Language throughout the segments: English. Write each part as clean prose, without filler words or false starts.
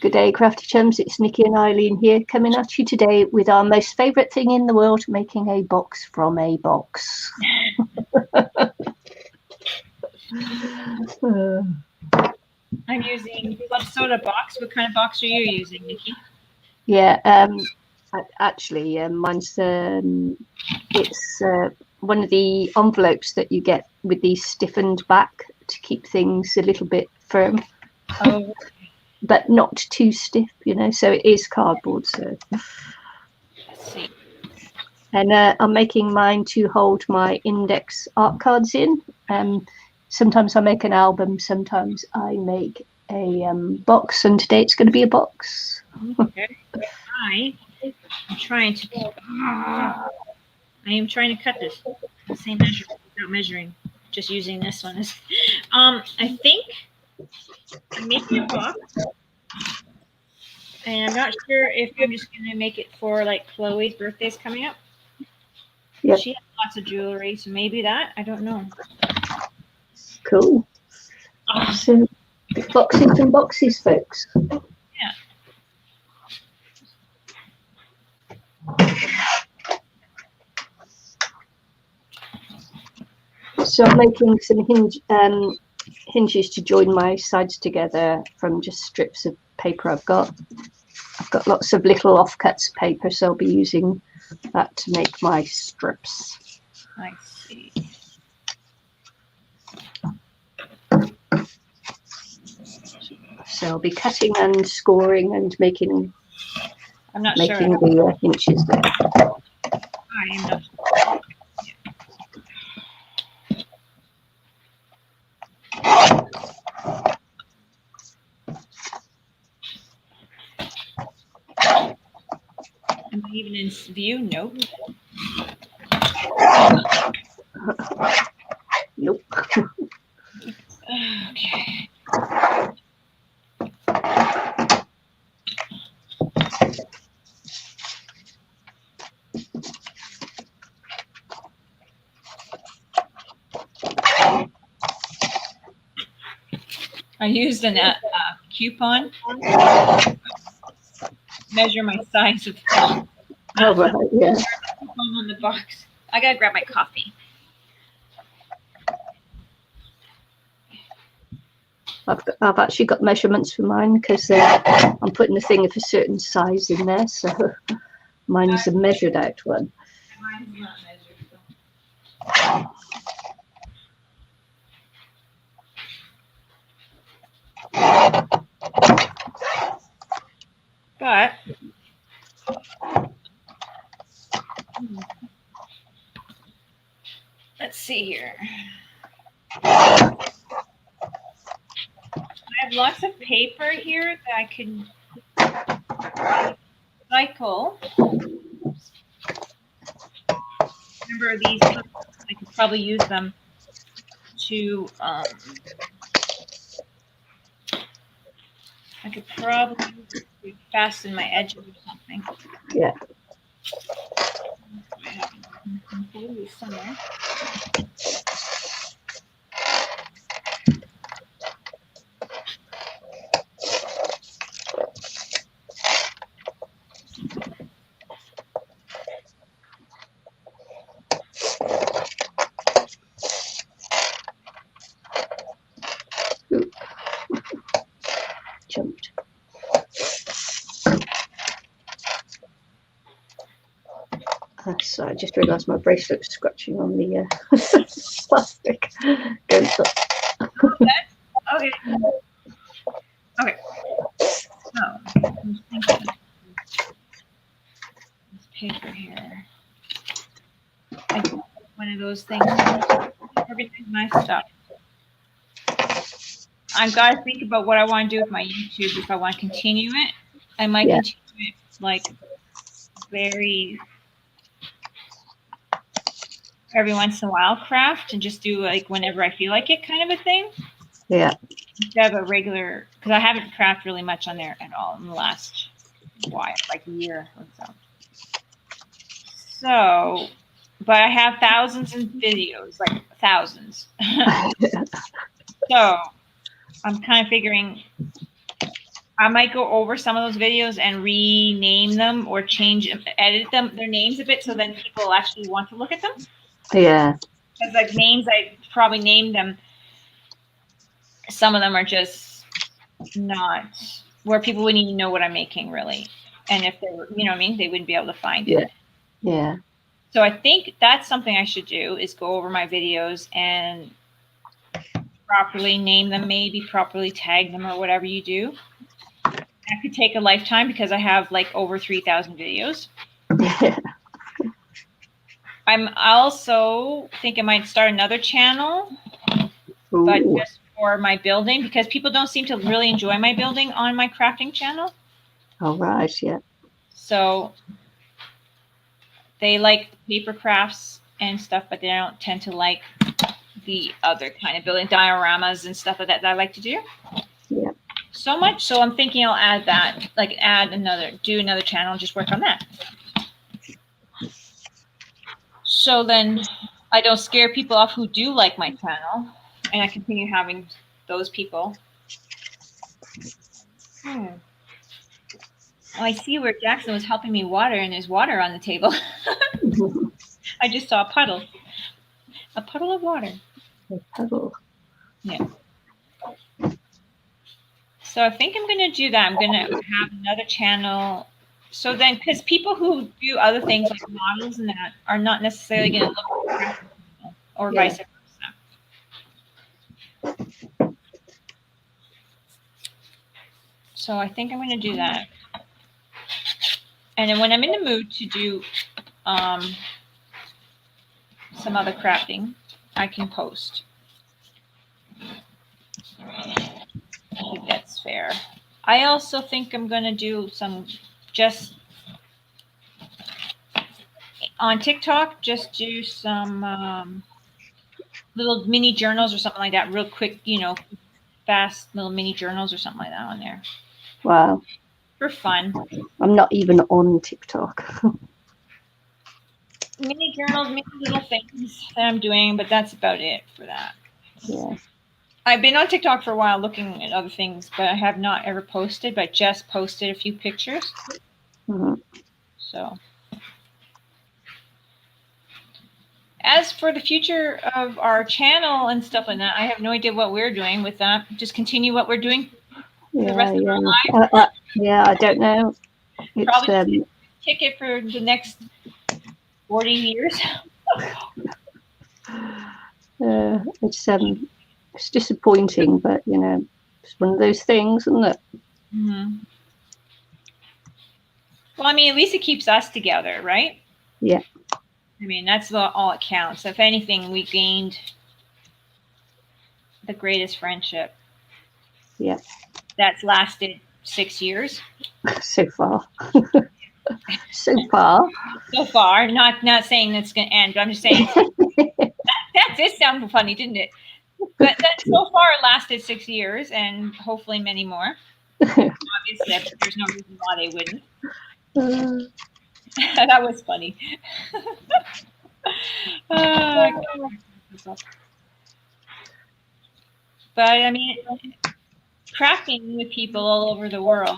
Good day, Crafty Chums. It's Nicky and Ilene here, coming at you today with our most favourite thing in the world, making a box from a box. I'm using club soda box. What kind of box are you using, Nicky? Yeah, actually, mine's it's one of the envelopes that you get with the stiffened back to keep things a little bit firm. Oh, but not too stiff, you know. So it is cardboard. So. Let's see. And I'm making mine to hold my index art cards in. Sometimes I make an album, sometimes I make a box, and today it's going to be a box. Okay. I am trying to cut this the same measure without measuring, just using this one. I think I'm making a box, and I'm not sure if I'm just going to make it for like Chloe's birthday's coming up. Yep. She has lots of jewelry, so maybe that. I don't know. Cool. So boxes and boxes, folks. Yeah. So I'm making some hinges to join my sides together from just strips of paper I've got. I've got lots of little offcuts paper, so I'll be using that to make my strips. I see. So I'll be cutting and scoring and making. I'm not making sure. the hinges there. I am not sure. Am I even in view? Nope. Nope. Okay. I used a coupon to measure my size of font. Oh, right, yeah. Coupon on the box. I gotta grab my coffee. I've actually got measurements for mine because I'm putting a thing of a certain size in there, so mine is a measured out one. Mine's not measured. So. But let's see here. I have lots of paper here that I can recycle. Remember these? I could probably use them to. I could probably fasten my edges or something. Yeah. Somewhere. Jumped. So I just realised my bracelet's scratching on the plastic. Okay. Okay. So I'm thinking this paper here. I do one of those things to organize my stuff. I've got to think about what I want to do with my YouTube. If I want to continue it, I might continue it like very every once in a while craft and just do like whenever I feel like it kind of a thing. Yeah. Instead of a regular, because I haven't crafted really much on there at all in the last while, like a year or so. So, but I have thousands of videos, like thousands. So I'm kind of figuring I might go over some of those videos and rename them or change them, edit them, their names a bit, so then people actually want to look at them. Yeah. Because like names, I probably named them. Some of them are just not where people wouldn't even know what I'm making really, and if they were, you know what I mean, they wouldn't be able to find it. Yeah. So I think that's something I should do, is go over my videos and properly name them, maybe properly tag them or whatever you do. That could take a lifetime because I have like over 3,000 videos. Yeah. I'm also think I might start another channel, but Ooh. just for my building, because people don't seem to really enjoy my building on my crafting channel. All right. Yeah. So they like paper crafts and stuff, but they don't tend to like the other kind of building dioramas and stuff like that I like to do. Yeah. So much. So I'm thinking I'll add that, like do another channel, and just work on that. So then I don't scare people off who do like my channel, and I continue having those people. Well, I see where Jackson was helping me water, and there's water on the table. I just saw a puddle of water. A puddle. Yeah. So I think I'm going to do that. I'm going to have another channel. So then, because people who do other things like models and that are not necessarily going to look at the or vice versa. So I think I'm going to do that. And then when I'm in the mood to do some other crafting, I can post. I think that's fair. I also think I'm going to do some just on TikTok, just do some little mini journals or something like that, real quick, fast little mini journals or something like that on there. Wow. For fun. I'm not even on TikTok. Mini journals, mini little things that I'm doing, but that's about it for that. Yeah. I've been on TikTok for a while looking at other things, but I have not ever posted, but just posted a few pictures. Mm-hmm. So as for the future of our channel and stuff like that, I have no idea what we're doing with that. Just continue what we're doing for the rest of our lives. Yeah, I don't know. It's, probably ticket for the next 40 years. It's disappointing, but it's one of those things, isn't it? Mm-hmm. Well, I mean, at least it keeps us together, right? Yeah. I mean, that's all it counts. If anything, we gained the greatest friendship. Yeah. That's lasted 6 years. So far. So far. So far. Not saying that's going to end, but I'm just saying that did sound funny, didn't it? But that so far it lasted 6 years, and hopefully many more. Obviously, there's no reason why they wouldn't. That was funny. But I mean, crafting with people all over the world,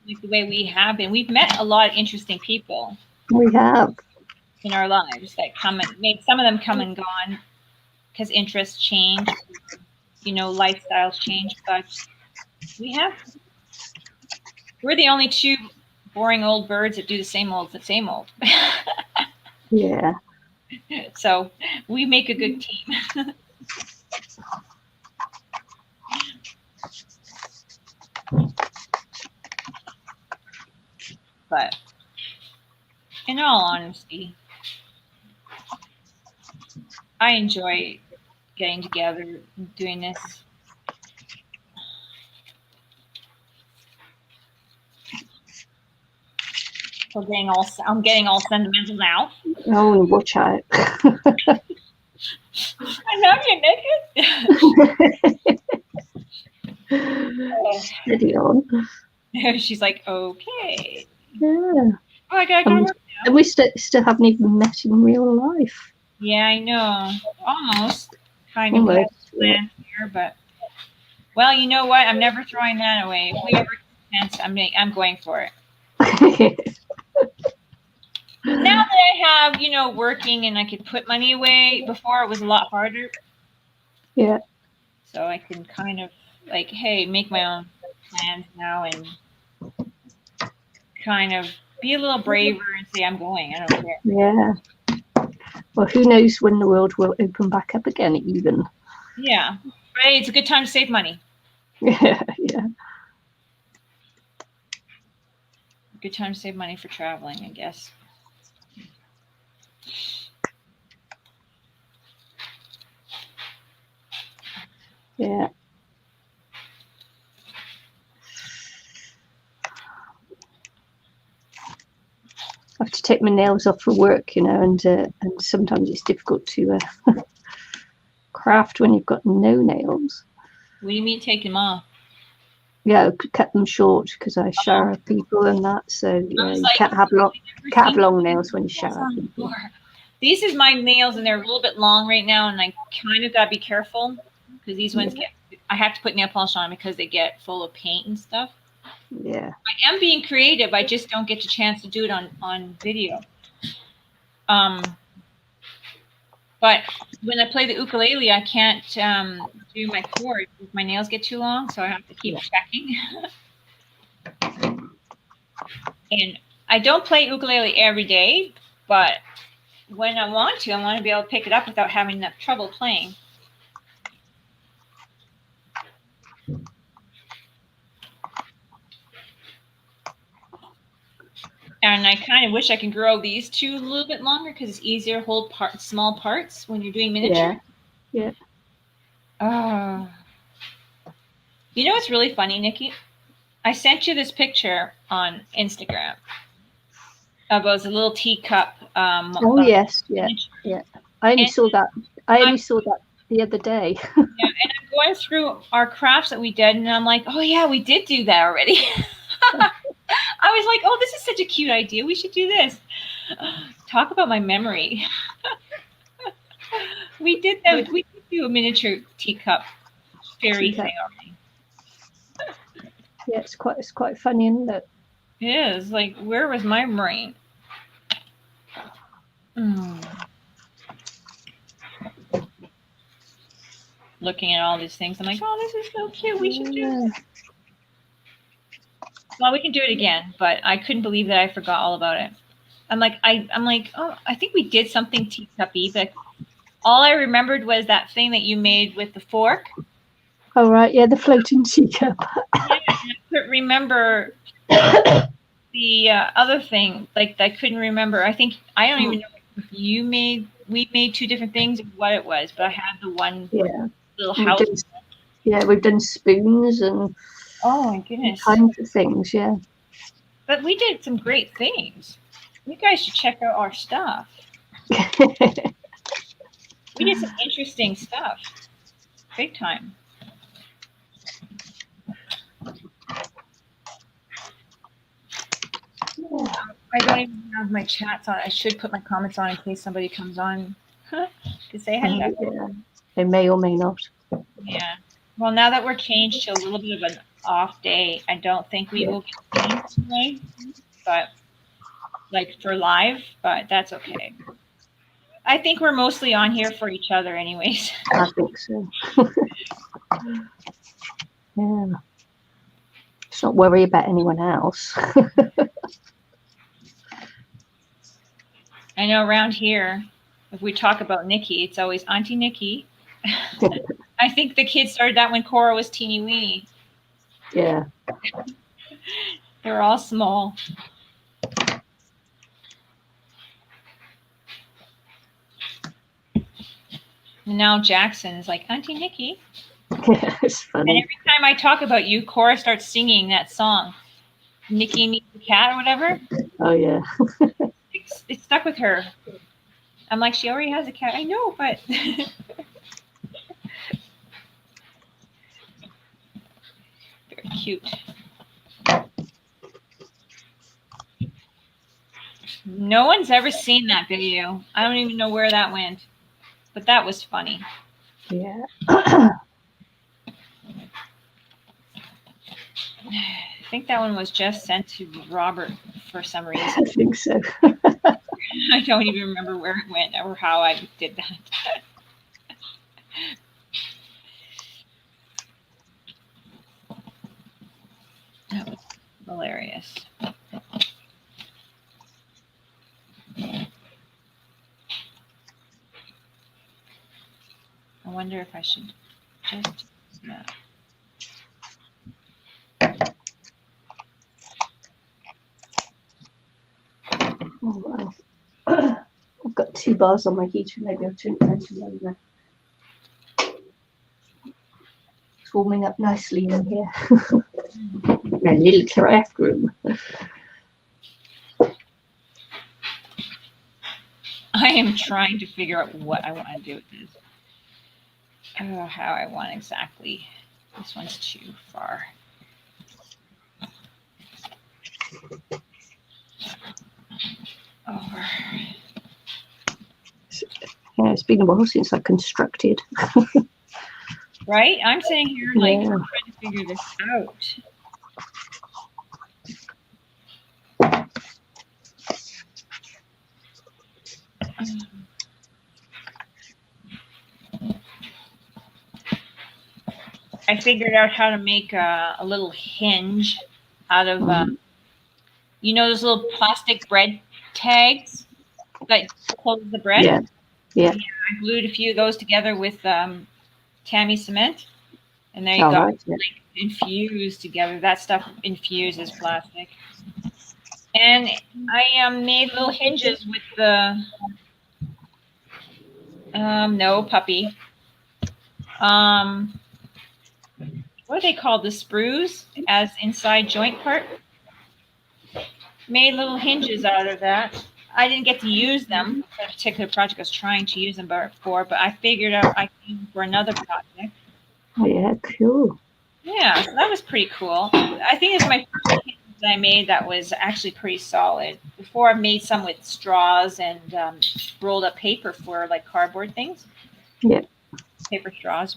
like the way we have been, we've met a lot of interesting people. We have in our lives that come and made some of them come and gone because interests change, lifestyles change. But we're the only two boring old birds that do the same old. Yeah. So we make a good team. But in all honesty, I enjoy getting together and doing this. I'm getting all sentimental now. Oh, watch out. I know you're naked. Steady on. She's like, okay. Yeah. Oh, I gotta go to work now. And we still haven't even met in real life. Yeah, I know. Almost. Kind of planned here, but Well, you know what? I'm never throwing that away. If we ever get a chance, I'm going for it. Now that I have, working and I could put money away, before it was a lot harder. Yeah. So I can kind of like, hey, make my own plans now and kind of be a little braver and say I'm going. I don't care. Yeah. Well, who knows when the world will open back up again, even. Yeah. But hey, it's a good time to save money. Yeah. Yeah. Good time to save money for traveling, I guess. Yeah. I have to take my nails off for work, and sometimes it's difficult to craft when you've got no nails. What do you mean take them off? Yeah, cut them short because I shower people and that. So yeah, you can't have long nails when you shower people. These is my nails, and they're a little bit long right now, and I kind of gotta be careful because these ones I have to put nail polish on because they get full of paint and stuff. Yeah. I am being creative. I just don't get the chance to do it on video. But when I play the ukulele, I can't do my chords if my nails get too long, so I have to keep checking. And I don't play ukulele every day, but when I want to be able to pick it up without having enough trouble playing. And I kind of wish I could grow these two a little bit longer because it's easier to hold small parts when you're doing miniature. Yeah. Oh. You know what's really funny, Nikki? I sent you this picture on Instagram about a little teacup. Oh yes, yeah. I only saw that the other day. Yeah, and I'm going through our crafts that we did, and I'm like, oh yeah, we did do that already. I was like, oh, this is such a cute idea. We should do this. Talk about my memory. We did that. We did do a miniature teacup fairy thing already. Yeah, it's quite funny, isn't it? It is. Like, where was my brain? Looking at all these things, I'm like, oh, this is so cute. We should do this. Well, we can do it again, but I couldn't believe that I forgot all about it. I'm like, oh, I think we did something teacup-y, but all I remembered was that thing that you made with the fork. Oh, right. Yeah, the floating teacup. Yeah, I couldn't remember the other thing. Like, I couldn't remember. I don't even know if we made two different things of what it was, but I had the one little house. We've done spoons and oh my goodness, kinds of things, yeah. But we did some great things. You guys should check out our stuff. We did some interesting stuff. Big time. I don't even have my chats on. I should put my comments on in case somebody comes on to say hello. Yeah. They may or may not. Yeah. Well, now that we're changed to a little bit of an off day, I don't think we will get seen tonight, but like for live, but that's okay. I think we're mostly on here for each other anyways. I think so. Yeah. Let's not worry about anyone else. I know around here, if we talk about Nicky, it's always Auntie Nicky. I think the kids started that when Cora was teeny weeny. Yeah. They're all small. And now Jackson is like, Auntie Nicky. Yeah, it's funny. And every time I talk about you, Cora starts singing that song, Nicky Meets the Cat or whatever. Oh, yeah. It's stuck with her. I'm like, she already has a cat. I know, but... Very cute. No one's ever seen that video. I don't even know where that went. But that was funny. Yeah. I think that one was just sent to Robert for some I reason. think so. I don't even remember where it went or how I did that. That was hilarious. I wonder if I should just Oh, wow. I've got 2 bars on my heater. Maybe I'll turn it down to It's warming up nicely in here. A little craft room. I am trying to figure out what I want to do with this. How I want exactly. This one's too far. Over. Yeah, it's been a while since I constructed. Right? I'm sitting here like Yeah. trying to figure this out. I figured out how to make a little hinge out of, those little plastic bread tags that close the bread? Yeah. Yeah. I glued a few of those together with Tammy cement. And there you All go. right, yeah. Like infused together. That stuff infuses plastic. And I made little hinges with the no puppy. What are they called? The sprues as inside joint part. Made little hinges out of that. I didn't get to use them for a particular project I was trying to use them for, but I figured out I could use them for another project. Oh, yeah, cool. Yeah, so that was pretty cool. I think it's my first hinge that I made that was actually pretty solid. Before I've made some with straws and rolled up paper for like cardboard things. Yeah. Paper straws.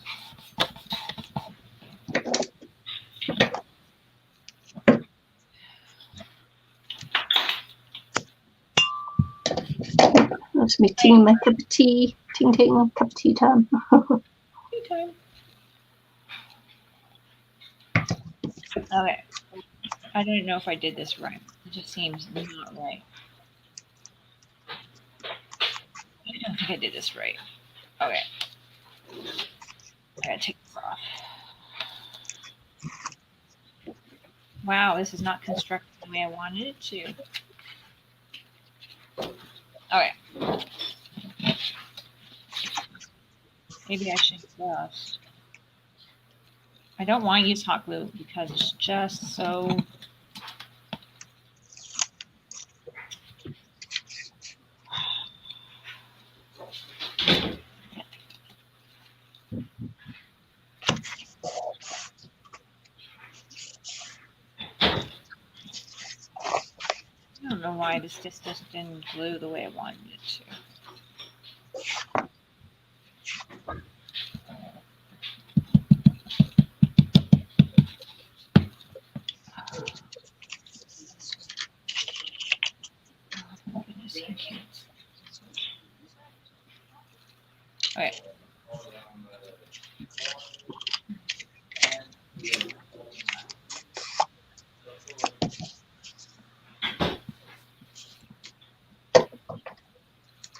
That's me teeing my cup of tea. Ting my cup of tea time. Tea time. Okay. I don't know if I did this right. It just seems not right. I don't think I did this right. Okay. I gotta take this off. Wow, this is not constructed the way I wanted it to. Okay. Maybe I should just. I don't want to use hot glue because it's just so. I don't know why this just didn't glue the way I wanted it to. Oh, goodness, I can't. Okay.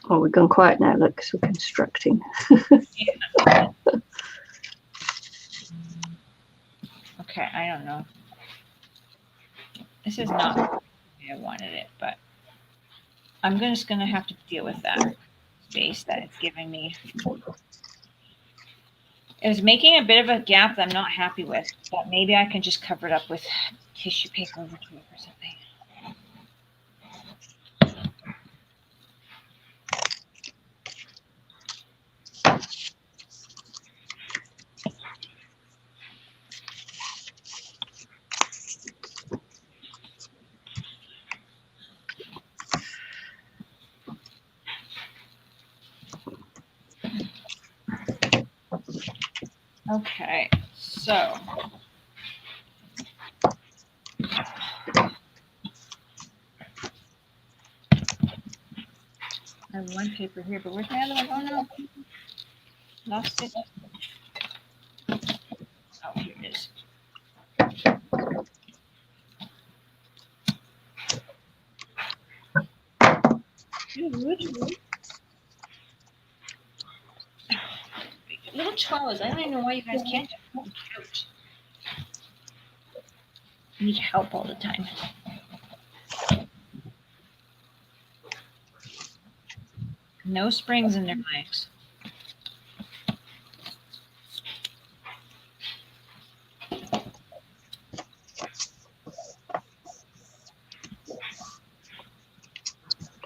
Oh, we're gone quiet now, look, because we're constructing. Yeah. Okay, I don't know. This is not the way I wanted it, but I'm just going to have to deal with that space that it's giving me. It was making a bit of a gap that I'm not happy with, but maybe I can just cover it up with tissue paper over here or something. Okay, so have one paper here, but where's my other one? Oh no, lost it. Oh, here it is. Little chihuahuas. I don't even know why you guys can't just put on the couch. I need help all the time. No springs in their legs.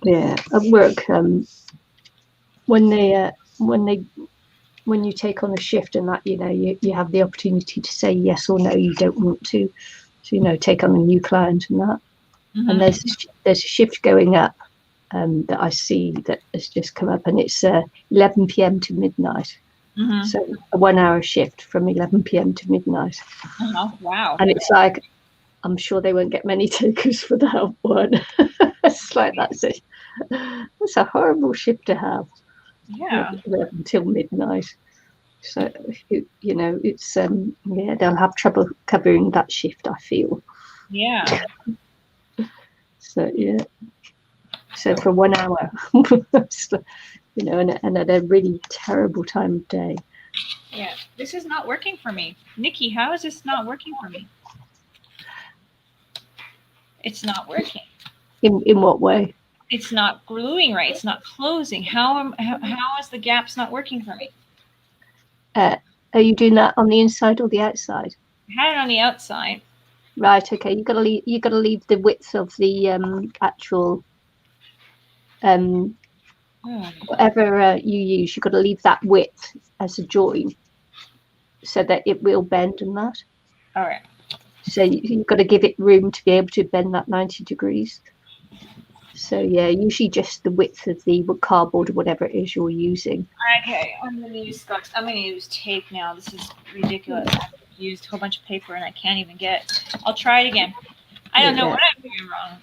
Yeah, at work, when you take on a shift and that, you have the opportunity to say yes or no. You don't want to take on a new client and that. Mm-hmm. And there's a shift going up that I see that has just come up, and it's 11 p.m. to midnight. Mm-hmm. So a 1 hour shift from 11 p.m. to midnight. Oh, wow. And it's like, I'm sure they won't get many takers for that one. It's like, that's a horrible shift to have. Yeah. Until midnight. So, it's, they'll have trouble covering that shift, I feel. Yeah. So, yeah. So for 1 hour, and at a really terrible time of day. Yeah, this is not working for me. Nicky, how is this not working for me? It's not working. In what way? It's not gluing right. It's not closing. How is the gaps not working for me? Are you doing that on the inside or the outside? I had it on the outside. Right. Okay. You gotta leave the width of the actual whatever you use. You got to leave that width as a join, so that it will bend and that. All right. So you've got to give it room to be able to bend that 90 degrees. So yeah, usually just the width of the cardboard or whatever it is you're using. Okay, I'm gonna use tape now. This is ridiculous. I've used a whole bunch of paper and I can't even get. I'll try it again. I don't know what I'm doing wrong.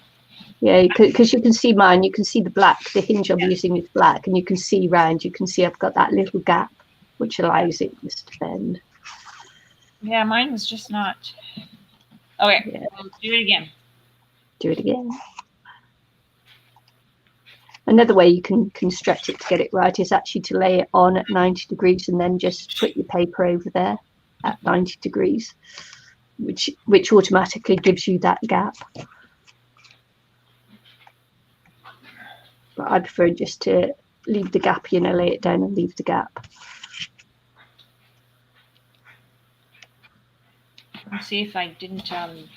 Yeah, because you can see mine. You can see the black. The hinge I'm using is black, and you can see round. You can see I've got that little gap, which allows it just to bend. Yeah, mine was just not. Okay, I'll do it again. Do it again. Another way you can stretch it to get it right is actually to lay it on at 90 degrees and then just put your paper over there at 90 degrees, which automatically gives you that gap. But I prefer just to leave the gap, lay it down and leave the gap. Let's see if I didn't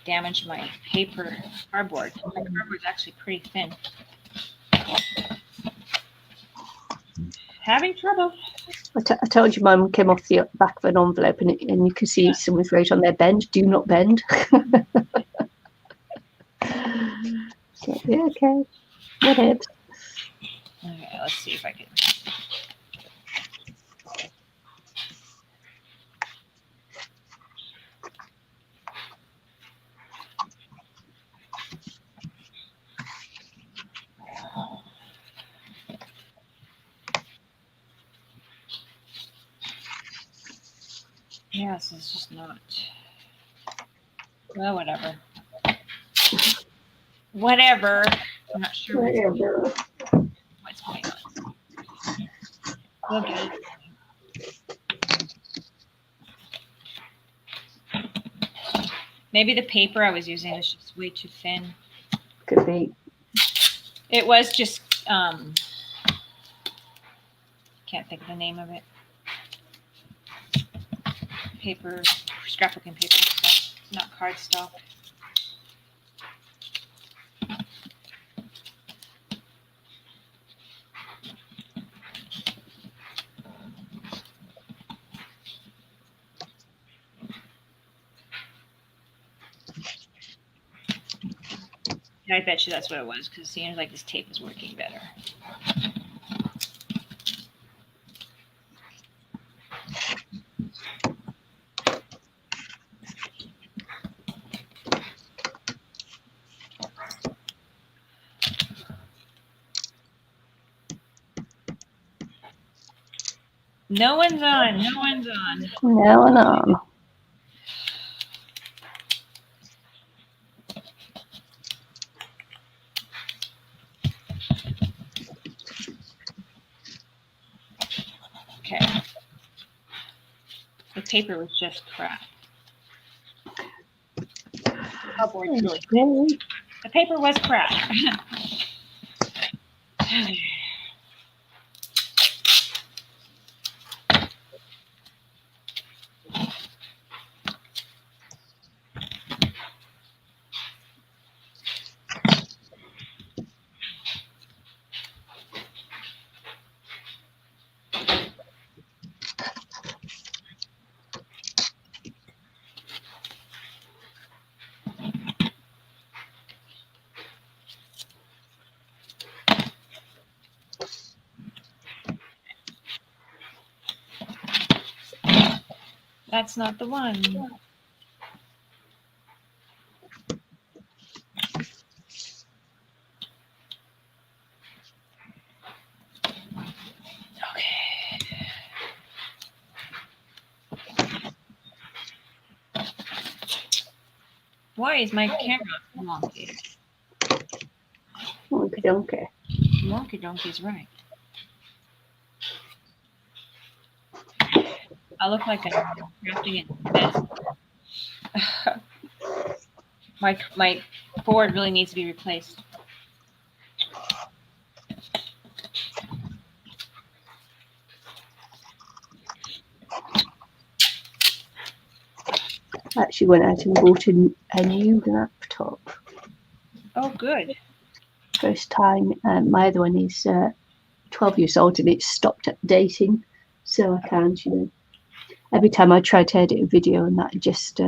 damage my cardboard. My cardboard's actually pretty thin. Having trouble. I told you mine came off the back of an envelope, and you can see someone's wrote on there, "Bend, do not bend." So, yeah, okay. Whatever. Okay, let's see if I can. Yes, it's just not. Well, whatever. Whatever. I'm not sure what's going on. We'll get it. Maybe the paper I was using was just way too thin. Could be. It was just can't think of the name of it. Paper, scrapbooking paper, so not cardstock. I bet you that's what it was, because it seems like this tape is working better. No one's on. No one's on. No one on. Okay. The paper was just crap. Oh boy, really. The paper was crap. That's not the one. Okay. Why is my camera wonky? Wonky donkey. Wonky donkey's right. I look like I'm crafting in bed. my board really needs to be replaced. I actually went out and bought a new laptop. Oh, good. First time. My other one is 12 years old and it's stopped updating, so I can't, every time I try to edit a video and that just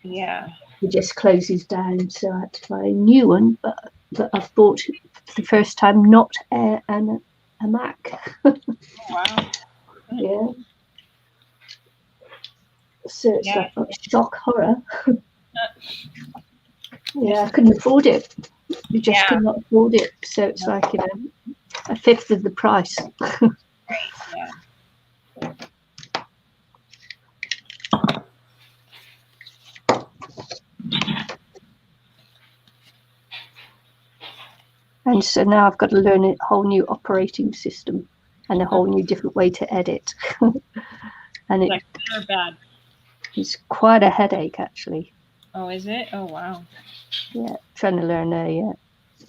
Yeah, it just closes down, so I had to buy a new one, but I've bought for the first time not a Mac. wow. Yeah, so it's like a shock horror. Yeah, I couldn't afford it. You just could not afford it, so it's like a fifth of the price. Yeah. And so now I've got to learn a whole new operating system and a whole new different way to edit. And Is that good or bad? It's quite a headache, actually. Oh, is it? Oh, wow. Yeah, trying to learn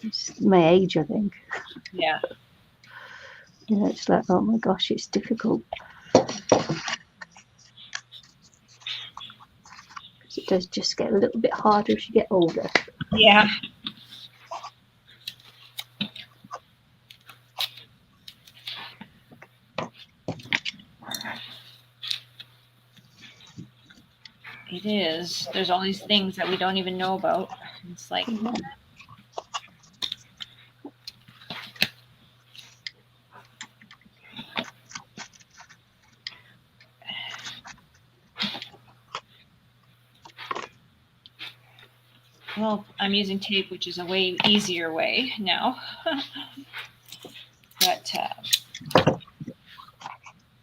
it's my age, I think. Yeah. Yeah, it's like, oh my gosh, it's difficult. It does just get a little bit harder as you get older. Yeah. It is. There's all these things that we don't even know about. It's like... Well, I'm using tape, which is a way easier way now. But I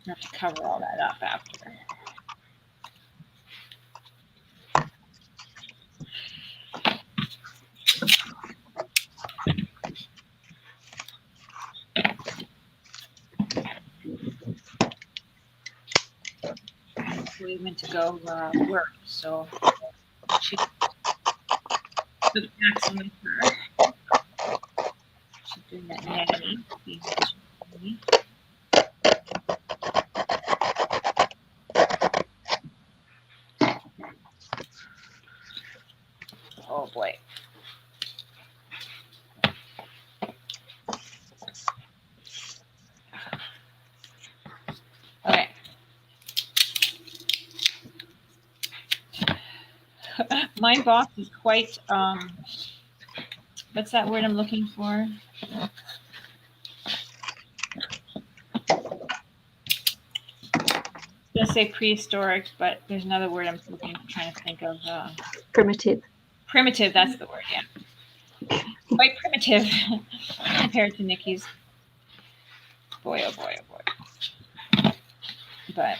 have to cover all that up after. We went to go work, so she took Max with her. She's doing that nanny. Oh boy. Okay. My box is quite what's that word I'm looking for? I'm gonna say prehistoric, but there's another word I'm trying to think of. Primitive. Primitive, that's the word, yeah. Quite primitive compared to Nicky's. Boy, oh boy, oh boy. but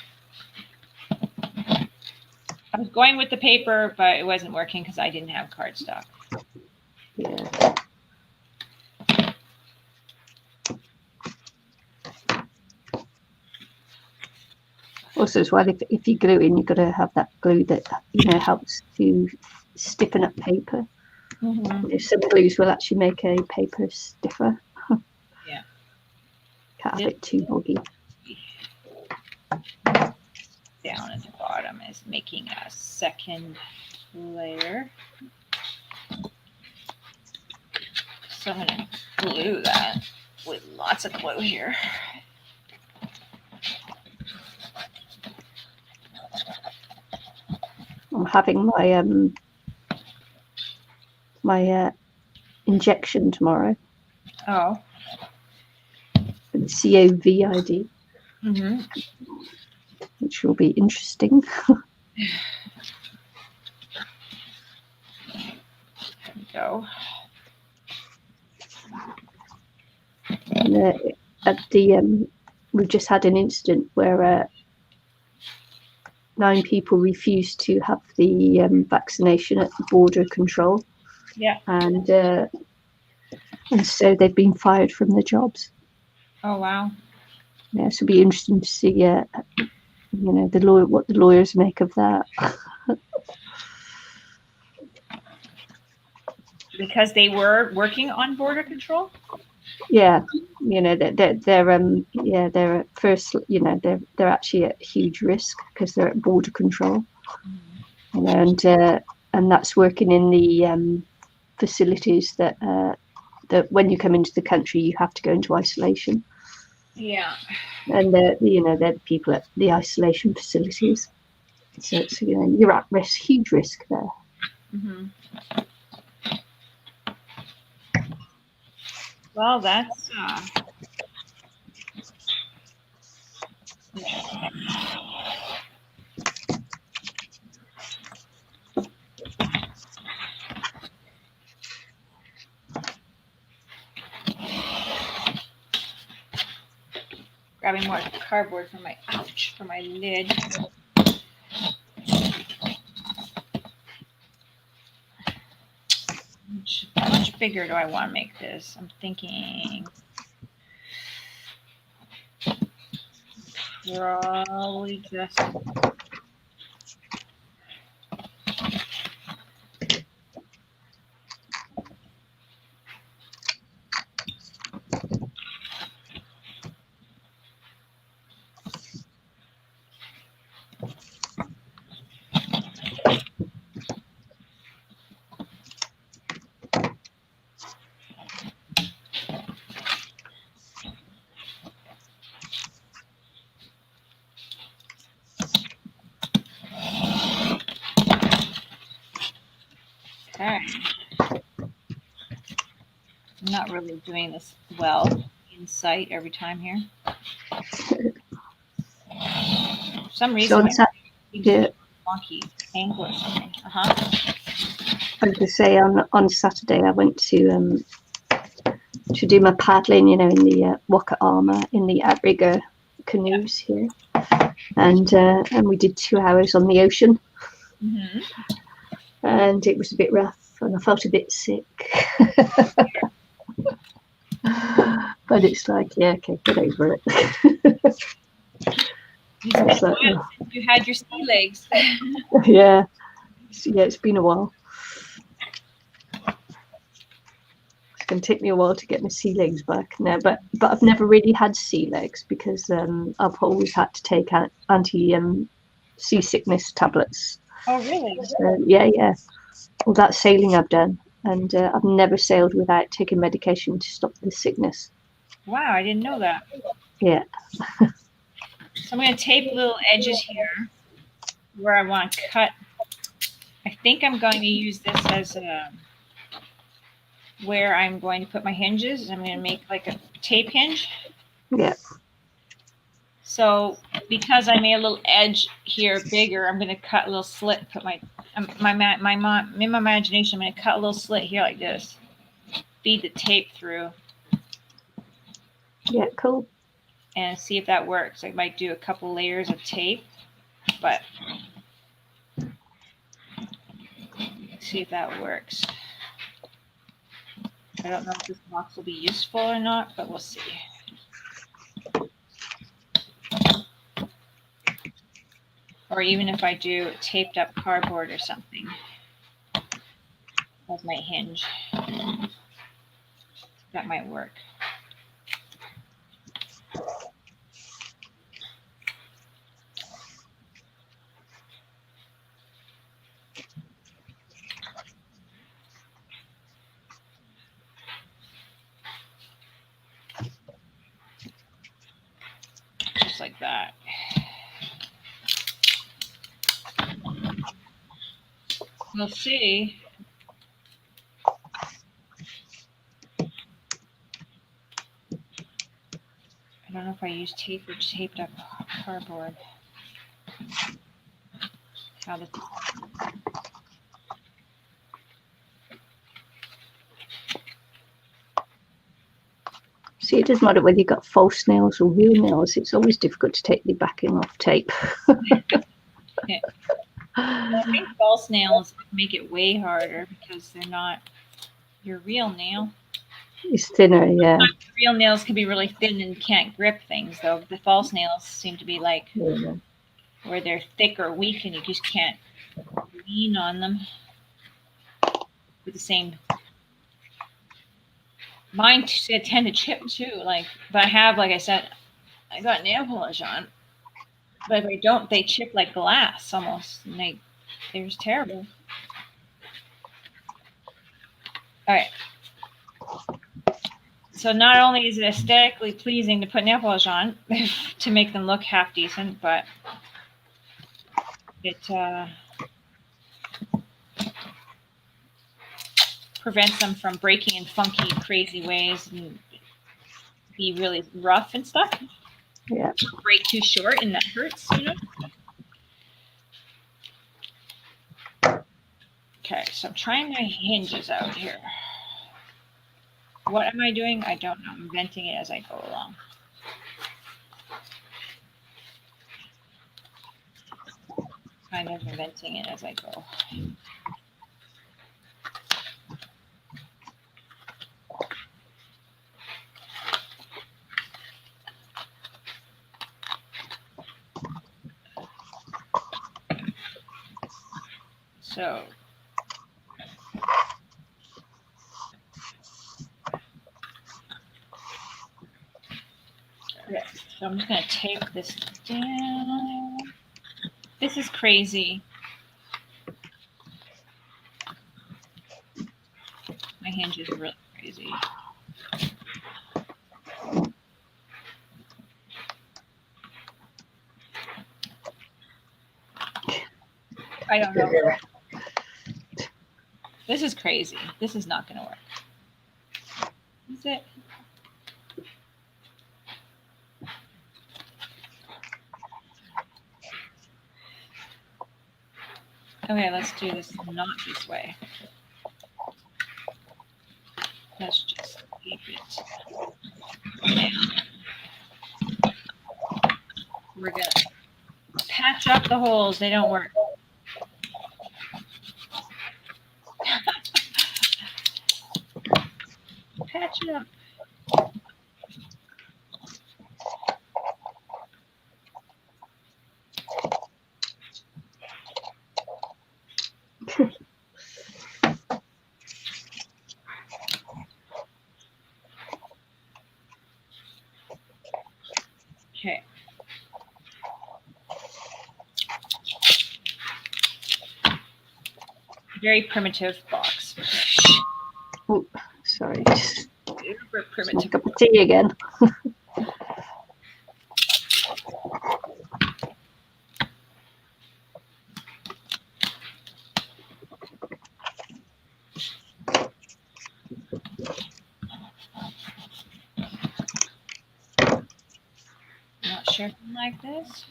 I was going with the paper, but it wasn't working because I didn't have cardstock. Yeah. Also, as well, if you glue in, you've got to have that glue that helps to stiffen up paper. Mm-hmm. Some glues will actually make a paper stiffer. Yeah. Can't have it too boggy. Down at the bottom is making a second layer. So I'm going to glue that with lots of glue here. I'm having my injection tomorrow. Oh. For the COVID. Mm-hmm. Which will be interesting. There we go. And, we've just had an incident where 9 people refused to have the vaccination at the border control. Yeah. And so they've been fired from their jobs. Oh, wow. Yeah, so it'll be interesting to see, what the lawyers make of that. Because they were working on border control? Yeah, they're at first, they're actually at huge risk because they're at border control, and that's working in the facilities that when you come into the country you have to go into isolation. Yeah. And they're people at the isolation facilities, so it's, you're at risk, huge risk there. Mm-hmm. Well, that's grabbing more cardboard for my lid. How much bigger do I want to make this? I'm thinking probably just okay. I'm not really doing this well in sight every time here. For some reason, wonky angle or something. I was going to say on Saturday I went to do my paddling, in the Waka Armour in the outrigger canoes here, and we did 2 hours on the ocean. Mm-hmm. And it was a bit rough, and I felt a bit sick. But it's like, yeah, okay, get over it. It's like, you had your sea legs. Yeah, it's been a while. It's going to take me a while to get my sea legs back now, but I've never really had sea legs because I've always had to take anti seasickness tablets. Oh, really? So, yeah. All that sailing I've done, and I've never sailed without taking medication to stop the sickness. Wow, I didn't know that. Yeah. So I'm going to tape little edges here where I want to cut. I think I'm going to use this as where I'm going to put my hinges. I'm going to make like a tape hinge. Yeah. So because I made a little edge here bigger, I'm going to cut a little slit. Put in my imagination, I'm going to cut a little slit here like this. Feed the tape through. Yeah, cool. and see if that works. I might do a couple layers of tape, but see if that works. I don't know if this box will be useful or not, but we'll see. Or even if I do taped up cardboard or something as my hinge, that might work. Just like that. We'll see. I don't know if I use tape or taped up cardboard. How this See, it doesn't matter whether you've got false nails or real nails. It's always difficult to take the backing off tape. Yeah. Well, I think false nails make it way harder because they're not your real nail. It's thinner, yeah. Real nails can be really thin and can't grip things, though. The false nails seem to be like where they're thick or weak and you just can't lean on them with the same. Mine tend to chip too, but I have, like I said, I got nail polish on, but if I don't, they chip like glass almost, and they're just terrible. All right. So not only is it aesthetically pleasing to put nail polish on to make them look half decent, but it prevents them from breaking in funky, crazy ways and be really rough and stuff. Yeah. Break too short and that hurts, Okay, so I'm trying my hinges out here. What am I doing? I don't know. I'm inventing it as I go along. Kind of inventing it as I go. So I'm just going to tape this down. This is crazy. My hinge is really crazy. I don't know. This is crazy. This is not going to work. Is it? Okay, let's do this not this way. Let's just keep it. We're going to patch up the holes. They don't work. Patch it up. Okay. Very primitive box. Oh, sorry. Super primitive. Cup of tea again. Not sure if you like this.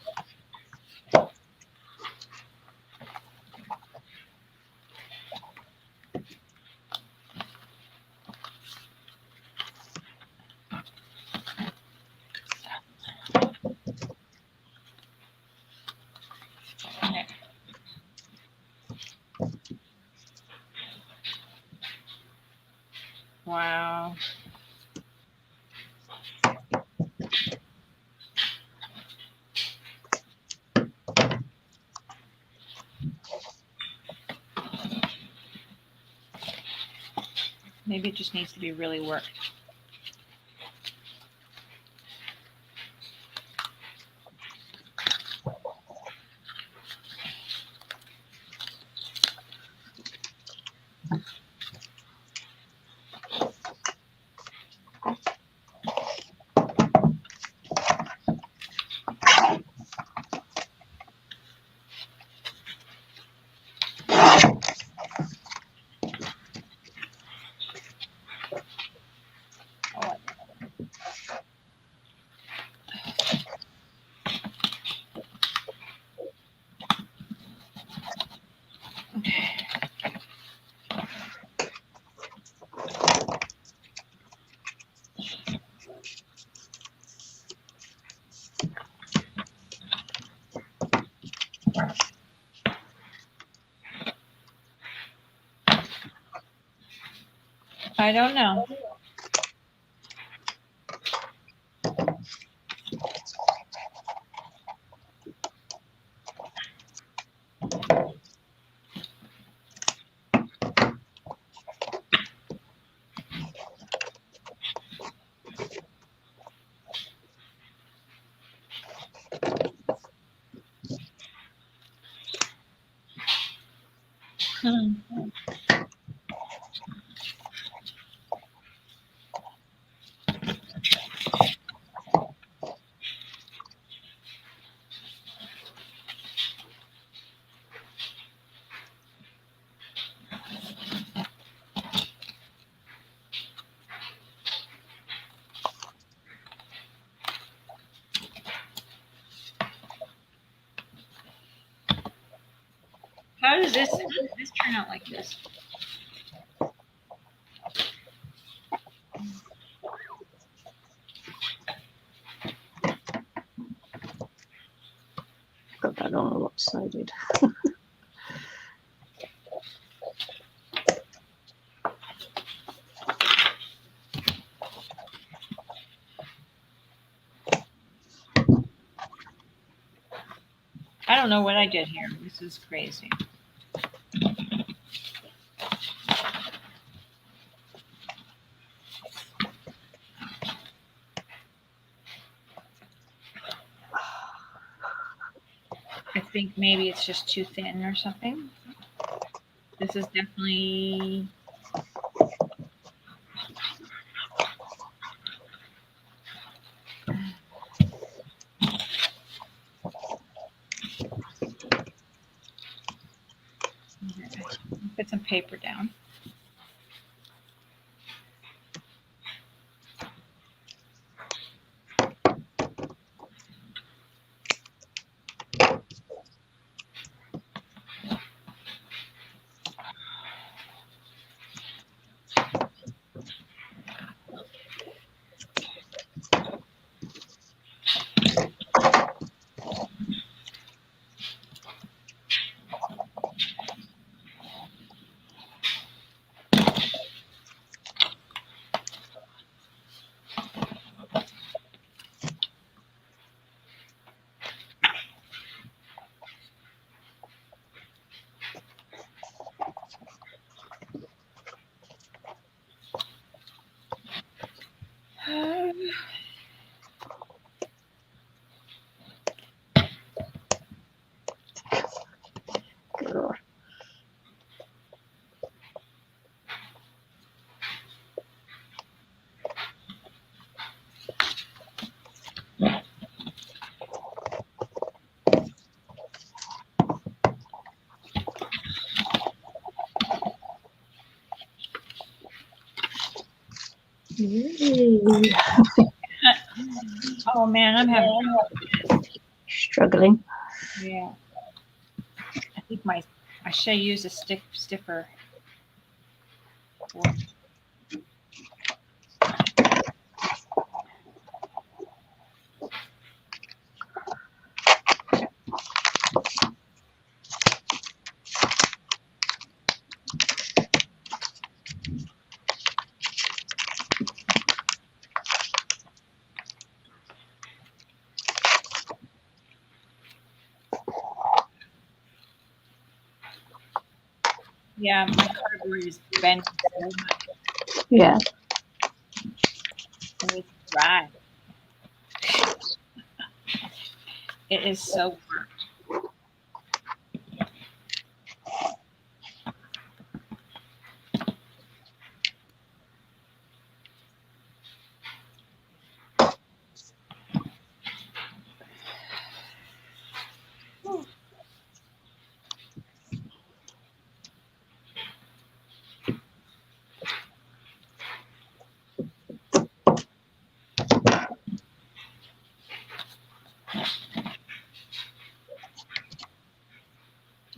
Wow. Maybe it just needs to be really worked. I don't know. How does this turn out like this? Got that on a lopsided. I don't know what I did here. This is crazy. I think maybe it's just too thin or something. This is definitely... Put some paper down. Oh man, I'm having struggling. Yeah, I think I should use a stiffer. Yeah, my cardboard is bent so much. Yeah. It needs to dry. It is so worked.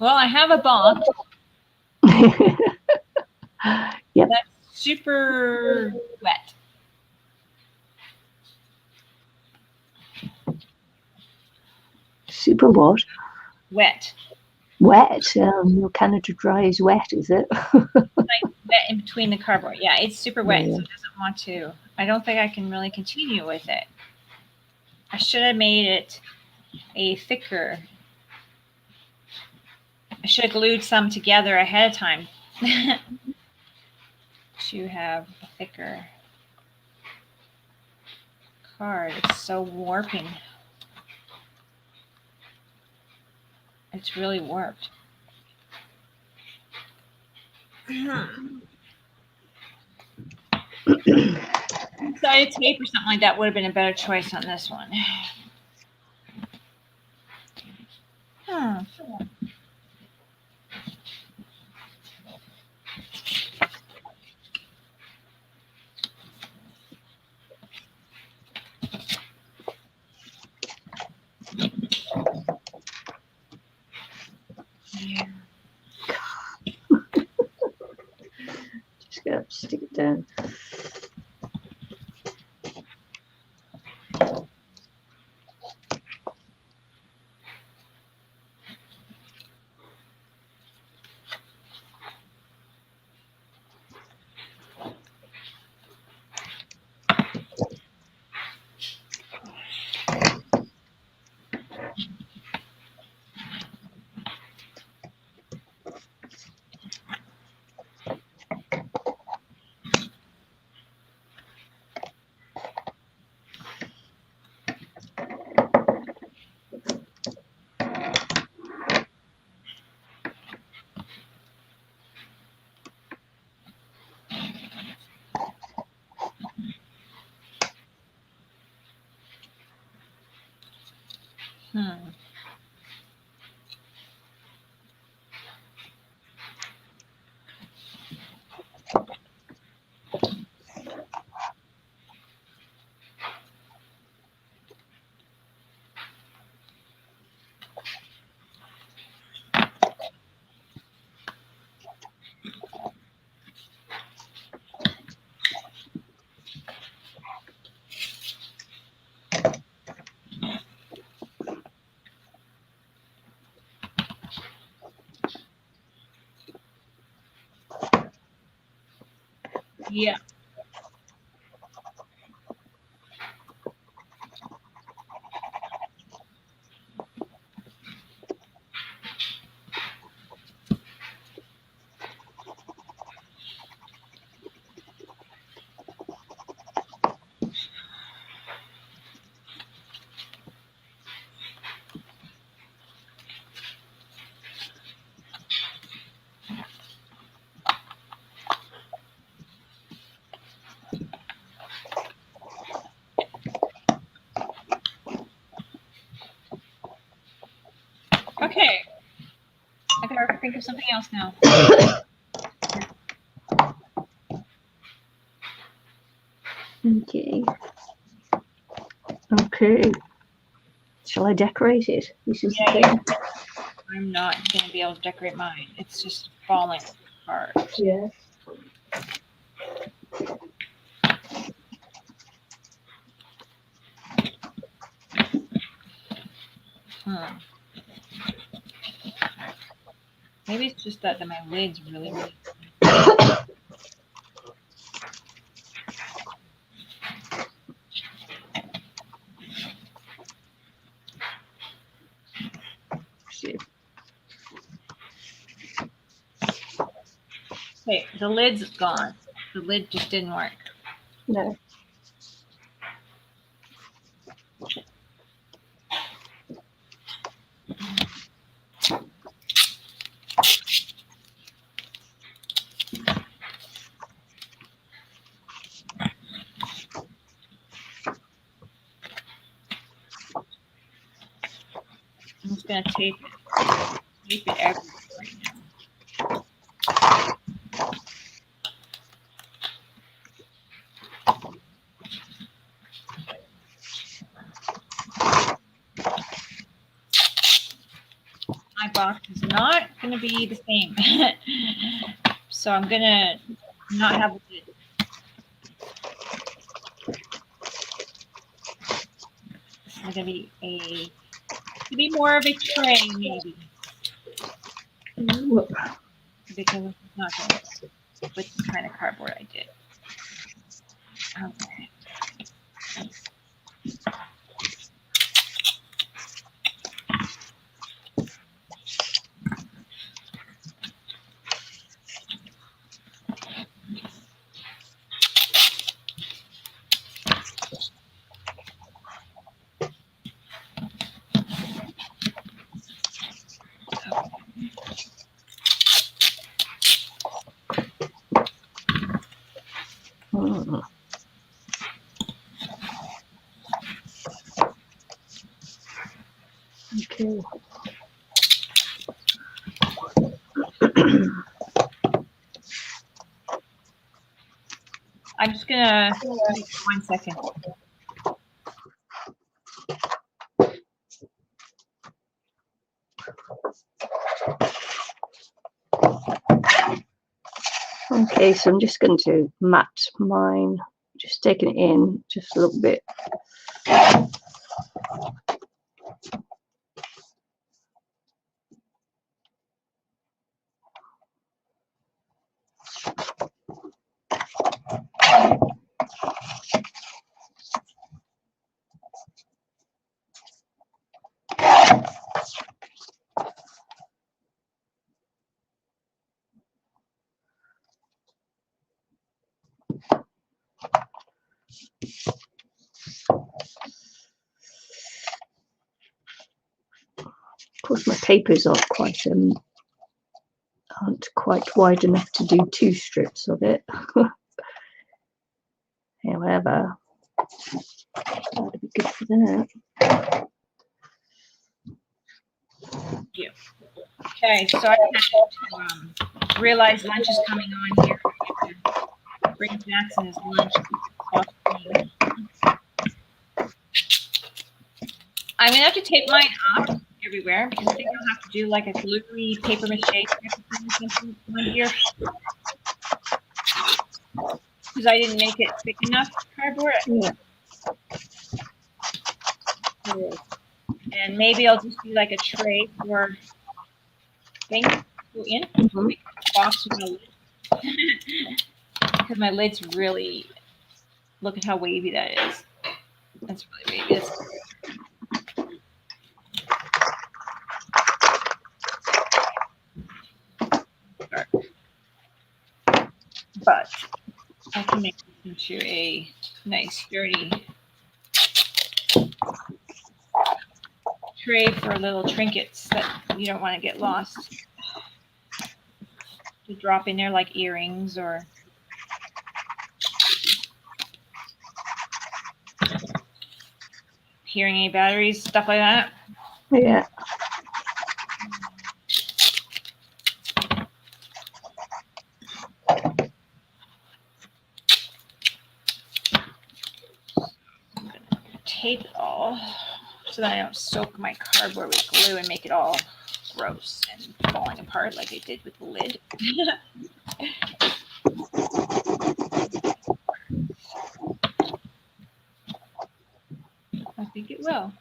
Well, I have a box. Yep. That's super wet. Super what? Wet. Wet. Your Canada Dry is wet, is it? Like wet in between the cardboard. Yeah, it's super wet, Yeah. so it doesn't want to. I don't think I can really continue with it. I should have made it a thicker. I should have glued some together ahead of time to have a thicker card. It's so warping. It's really warped. Sided tape or something like that would have been a better choice on this one. Yeah. Just gotta stick it down. Yeah. Okay. I gotta think of something else now. Okay. Okay. Shall I decorate it? This is the thing. I'm not gonna be able to decorate mine. It's just falling apart. Yeah. Maybe it's just that my lid's really, really. See. Okay, the lid's gone. The lid just didn't work. No. I'm just gonna tape it everywhere right now. My box is not gonna be the same, so I'm gonna not have a lid. This is gonna be more of a tray, maybe. Because it's not going with the kind of cardboard I did. Okay. Okay. I'm just gonna wait 1 second. Okay, so I'm just going to mat mine, just taking it in just a little bit. Of course, my papers aren't quite wide enough to do 2 strips of it. However, that'd be good for that. Thank you. Okay, so I have to realize lunch is coming on here. Bring Jackson his lunch. I'm gonna have to tape mine up everywhere because I think I'll have to do like a gluey paper mache type of thing on here because I didn't make it thick enough cardboard. Yeah. And maybe I'll just do like a tray for things to go in. Make a box with a lid. Because my lid's really, look at how wavy that is. That's really wavy. But I can make this into a nice sturdy tray for little trinkets that you don't want to get lost. To drop in there like earrings or hearing aid batteries, stuff like that. Yeah. Tape it all so that I don't soak my cardboard with glue and make it all gross and falling apart like I did with the lid. I think it will.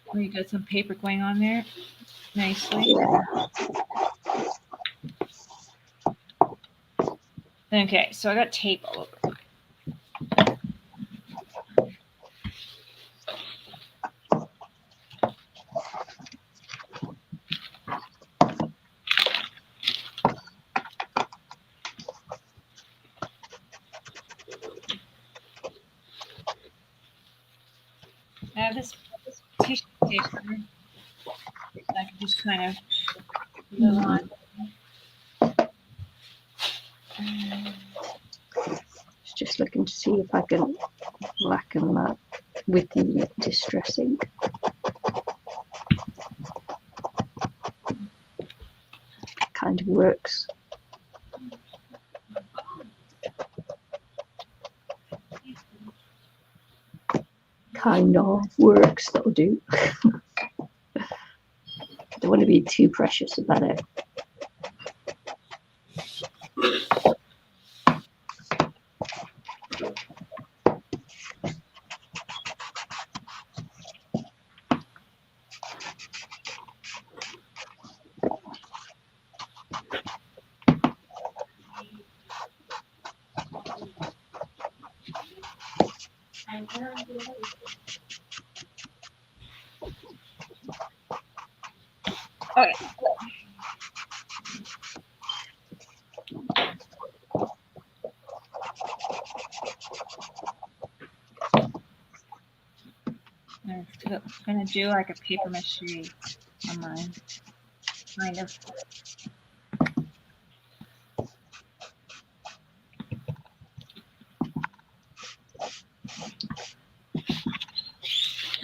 Oh, you got some paper going on there nicely. Yeah. Okay, so I got tape all over. this tissue paper. I can just kind of glue on. Just looking to see if I can blacken that with the distress ink. Kind of works. Kind of works, that'll do. Don't want to be too precious about it. Okay. I'm gonna do like a paper mache on mine, kind of.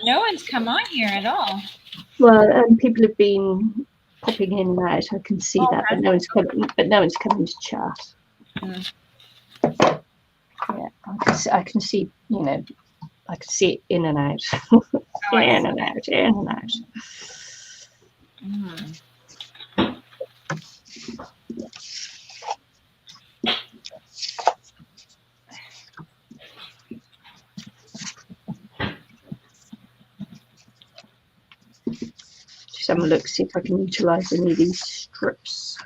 No one's come on here at all. Well, people have been popping in and out. I can see that, but no one's coming. But no one's coming to chat. Yeah, I can see. You know, I can see it in and out, in and out, in and out. Just have a look, see if I can utilize any of these strips.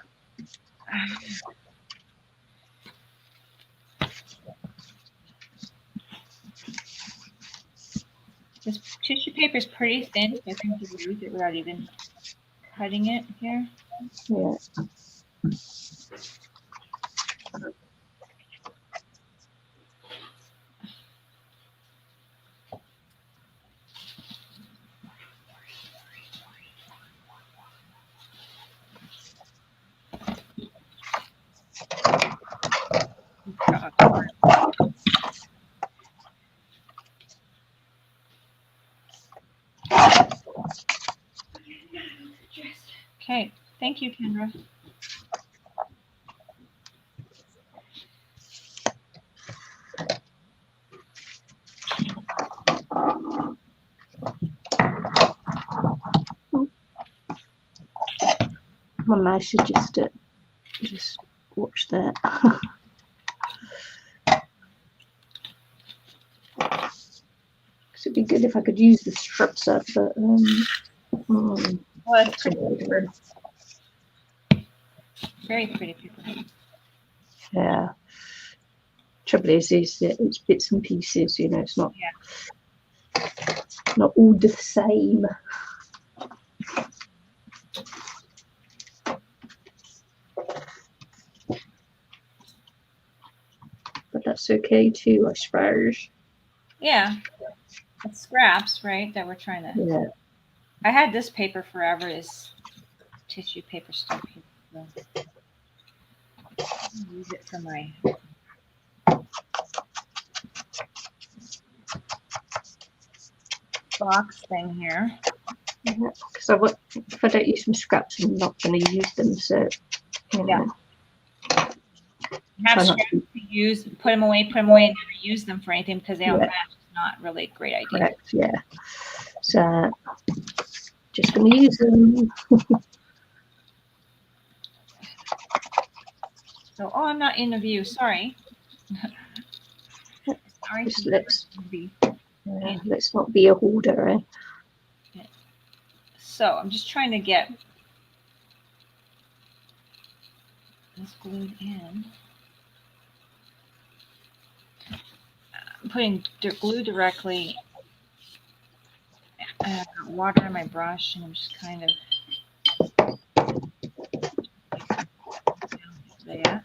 This tissue paper is pretty thin, so I think you can use it without even cutting it here. Yeah. Okay, thank you, Kendra. My mouse should just watch that. It'd be good if I could use the strips up, but well, it's very pretty paper. Yeah. Trouble is it's bits and pieces. You know, it's not not all the same. But that's okay too, I suppose. Yeah. It's scraps, right? That we're trying to. Yeah. I had this paper forever. This tissue paper stuff here. So use it for my. Box thing here. Because if I don't use some scraps, I'm not going to use them. So, you know. Have scraps to use, put them away, and never use them for anything because they don't match. It's not really a great idea. Correct, yeah. So, just going to use them. So, I'm not in the view. Sorry. Sorry. Let's not be a hoarder, eh? Okay. So, I'm just trying to get this glued in. I'm putting glue directly. I've got water in my brush, and I'm just kind of there.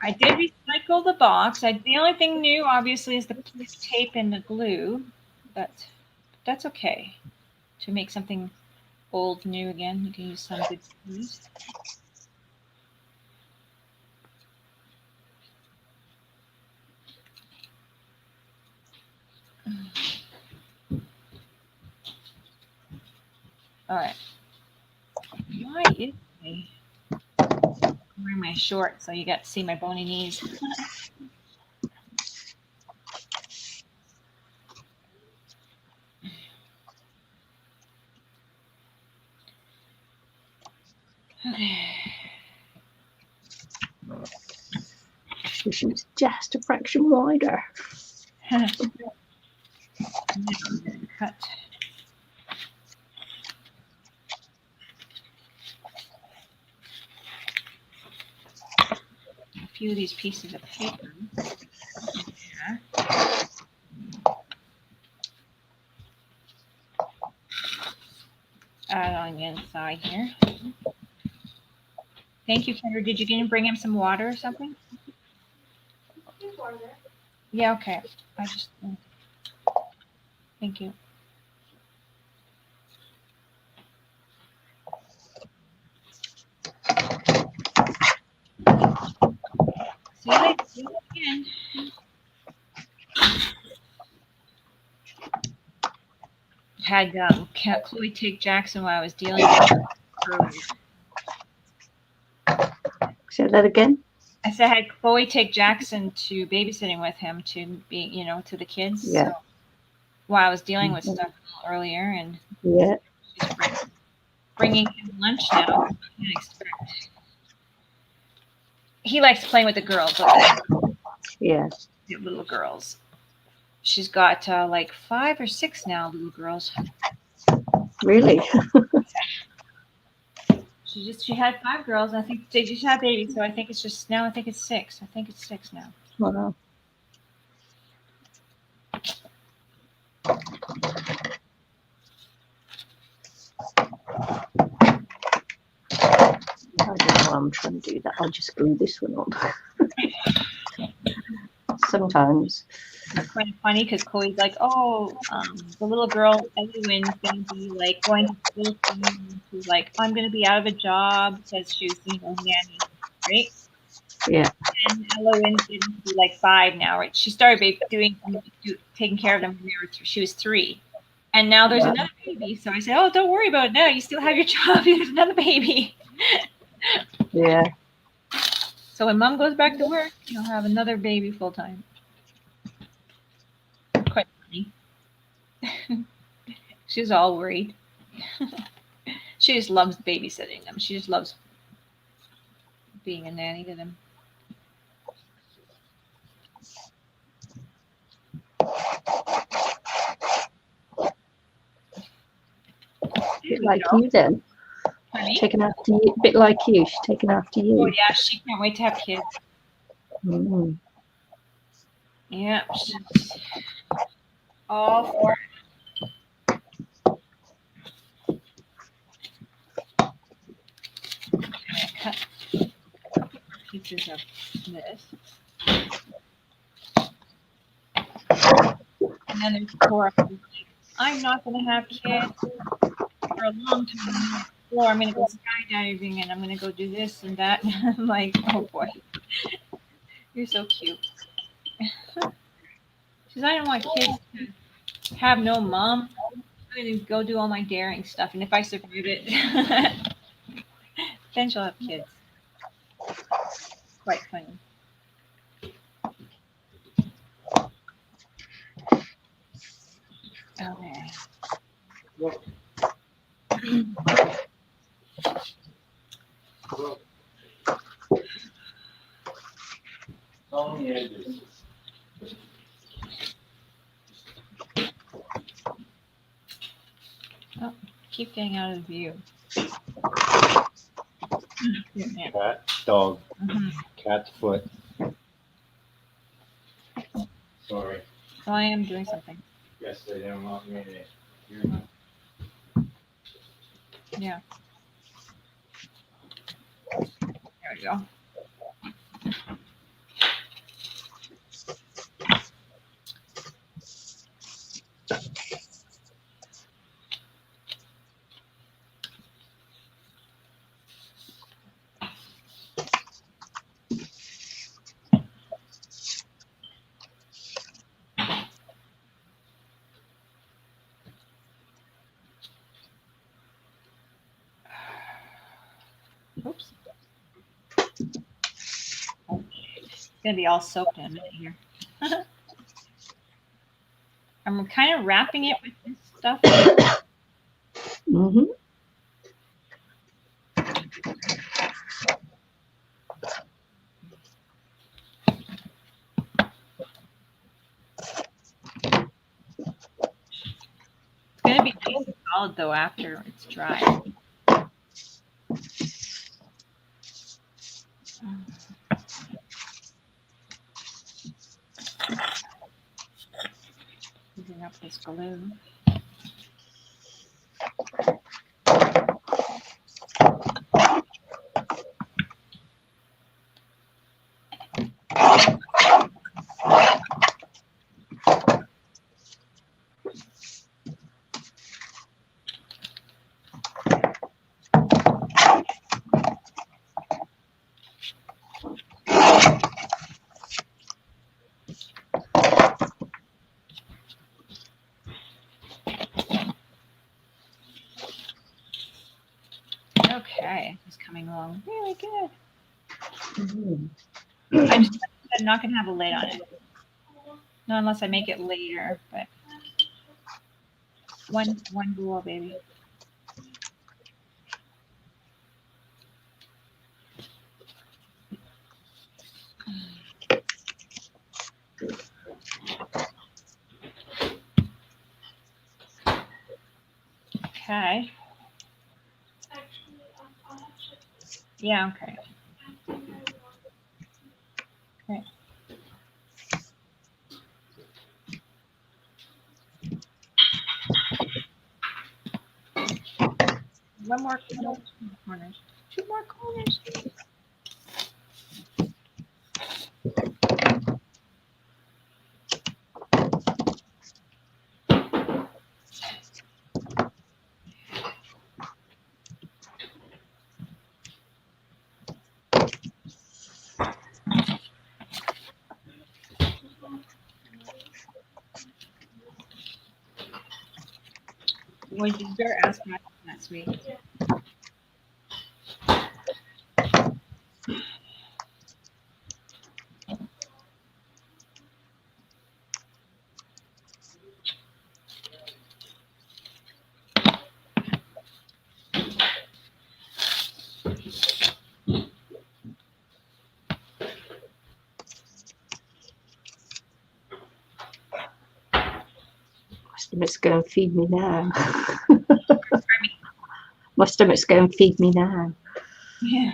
I did recycle the box. The only thing new, obviously, is the tape and the glue, but that's okay. To make something old new again, you can use some good glues. All right. Why is me? I'm wearing my shorts, so you got to see my bony knees. Okay. This is just a fraction wider. Now I'm gonna cut. A few of these pieces of paper. Yeah. Add on the inside here. Thank you, Kendra. Did you bring him some water or something? Yeah, okay. I just thank you. See you later. See you again. Had Chloe take Jackson while I was dealing with her. Say that again. I said I had Chloe take Jackson to babysitting with him to be, to the kids. Yeah. So while I was dealing with stuff earlier, and yeah, she's bringing him lunch now. I can't expect. He likes playing with the girls. Yeah. The little girls. She's got like 5 or 6 now, little girls. Really? She had 5 girls. And I think they just had babies, so I think it's just now. I think it's 6. I think it's 6 now. Wow. I don't know why I'm trying to do that. I'll just glue this one on. Sometimes. It's kind of funny because Chloe's like, oh, the little girl Eowyn's going to be like going to school soon. She's like, I'm going to be out of a job because she was nanny, right? Yeah. And Eowyn's going to be like 5 now, right? She started taking care of them when she was 3. And now there's another baby. So I said, oh, don't worry about it now. You still have your job. There's another baby. Yeah. So when mom goes back to work, you'll have another baby full time. Quite funny. She's all worried. She just loves babysitting them. She just loves being a nanny to them. Bit like you then. Honey? Taken after you. Bit like you. She's taken after you. Oh yeah, she can't wait to have kids. Mm. Yeah, she's all for it. Cut a couple more pieces of this. And then there's Cora. I'm not going to have kids for a long time. Or I'm going to go skydiving and I'm going to go do this and that. I'm like, oh boy, you're so cute. She says, I don't want kids to have no mom. I'm going to go do all my daring stuff. And if I survive it, then she'll have kids. Quite funny. Okay. On the edges. Oh, keep getting out of view. Cat, dog, Mm-hmm. cat's foot. Sorry. So I am doing something. Yes, they didn't want me to hear that. Yeah. There we go. Oops. It's gonna be all soaked in a minute here. I'm kind of wrapping it with this stuff. Mm-hmm. It's gonna be nice and solid though after it's dry. Using up this glue. Okay, it's coming along really good. I'm just not gonna have a lid on it. No, unless I make it later, but one bowl, baby. Okay. Yeah, okay. Okay. One more corner, two more corners. Two more corners. When did you ask me last week? My stomach's going to feed me now. My stomach's going to feed me now. Yeah.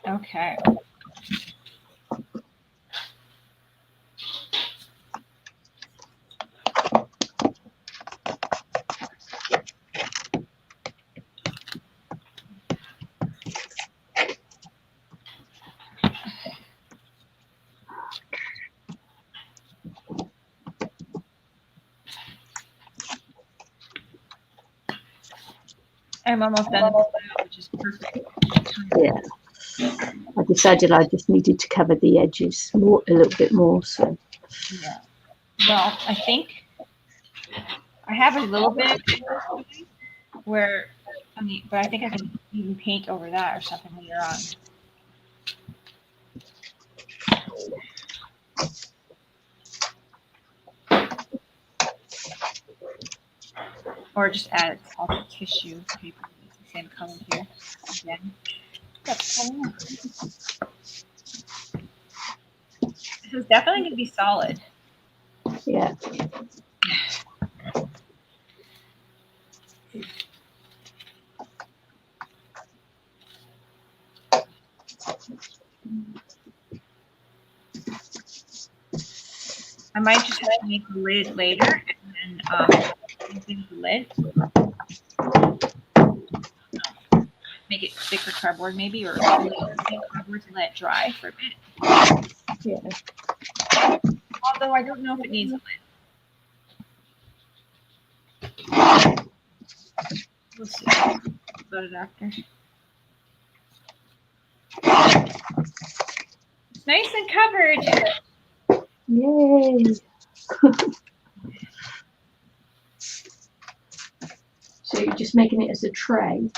Okay. I'm almost done, which is perfect. Yeah. I decided I just needed to cover the edges more, a little bit more. So. Yeah. Well, I think I have a little bit where, I mean, but I think I can even paint over that or something later on. Or just add all the tissue paper, it's the same color here. Again. This is definitely going to be solid. Yeah. I might just have to make the lid later and then the lid. Make it thicker cardboard maybe, or cardboard to let it dry for a bit. Yeah. Although I don't know if it needs a lid. We'll see about it after. It's nice and covered. Yay. So you're just making it as a tray?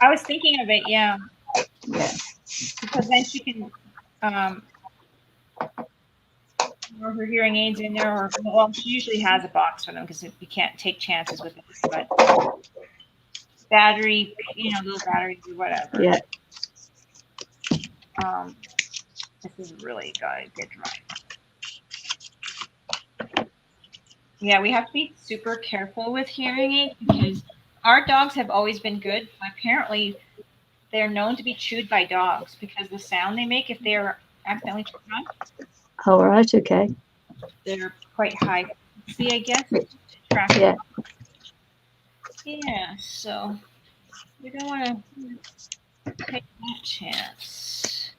I was thinking of it, yeah, Yeah. because then she can or her hearing aids in there, or well, she usually has a box for them because you can't take chances with it. But battery, little batteries or whatever. Yeah. This is really gotta get dry. Yeah, we have to be super careful with hearing aids because our dogs have always been good. But apparently, they're known to be chewed by dogs because the sound they make if they're accidentally turned on. All right. Okay. They're quite high frequency, I guess. Yeah. Yeah, so we don't want to take that chance.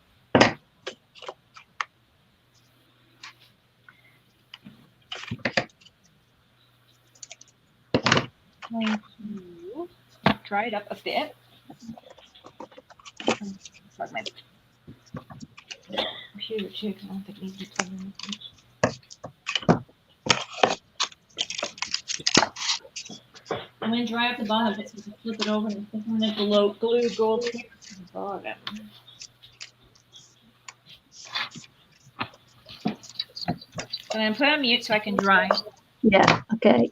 I'm going to dry it up a bit. Plug my computer too, because I don't think it needs to be plugged in. I'm going to dry up the bottom of it so we can flip it over, and I think I'm going to glue gold paper to the bottom. So I'm going to put it on mute so I can dry. Yeah. Okay.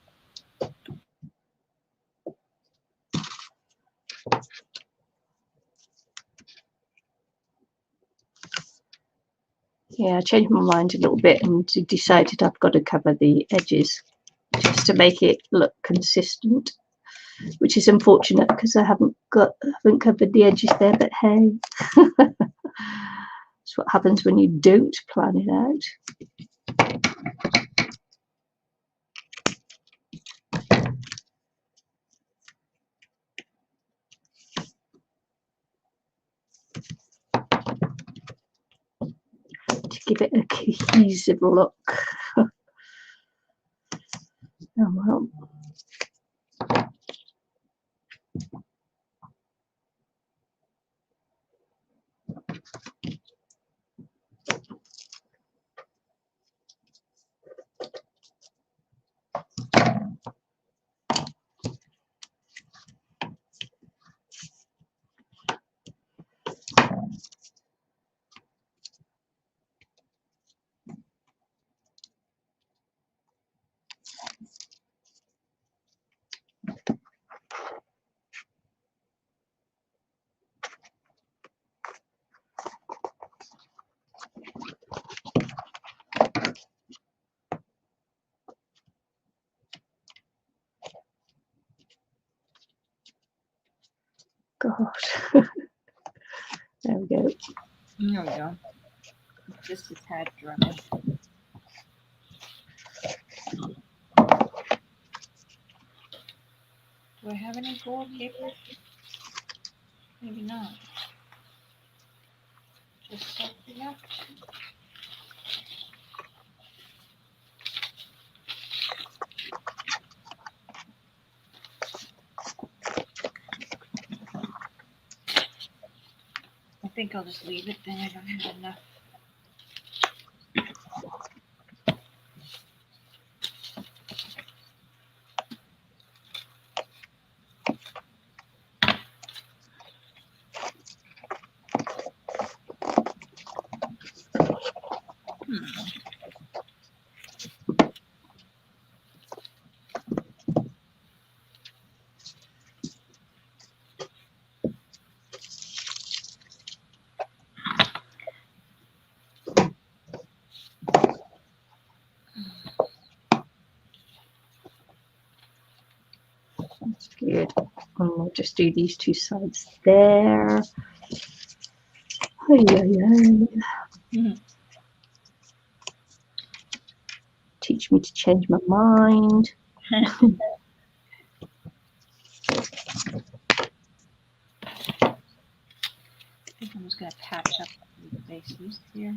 Yeah, I changed my mind a little bit and decided I've got to cover the edges just to make it look consistent, which is unfortunate because I haven't covered the edges there. But hey, that's what happens when you don't plan it out. To give it a cohesive look. Oh well. God. There we go. There we go. Just a tad dry. Do I have any gold paper? Maybe not. Just something up. I think I'll just leave it then. I don't have enough. That's good. And we'll just do these two sides there. Teach me to change my mind. I think I'm just going to patch up the faces here.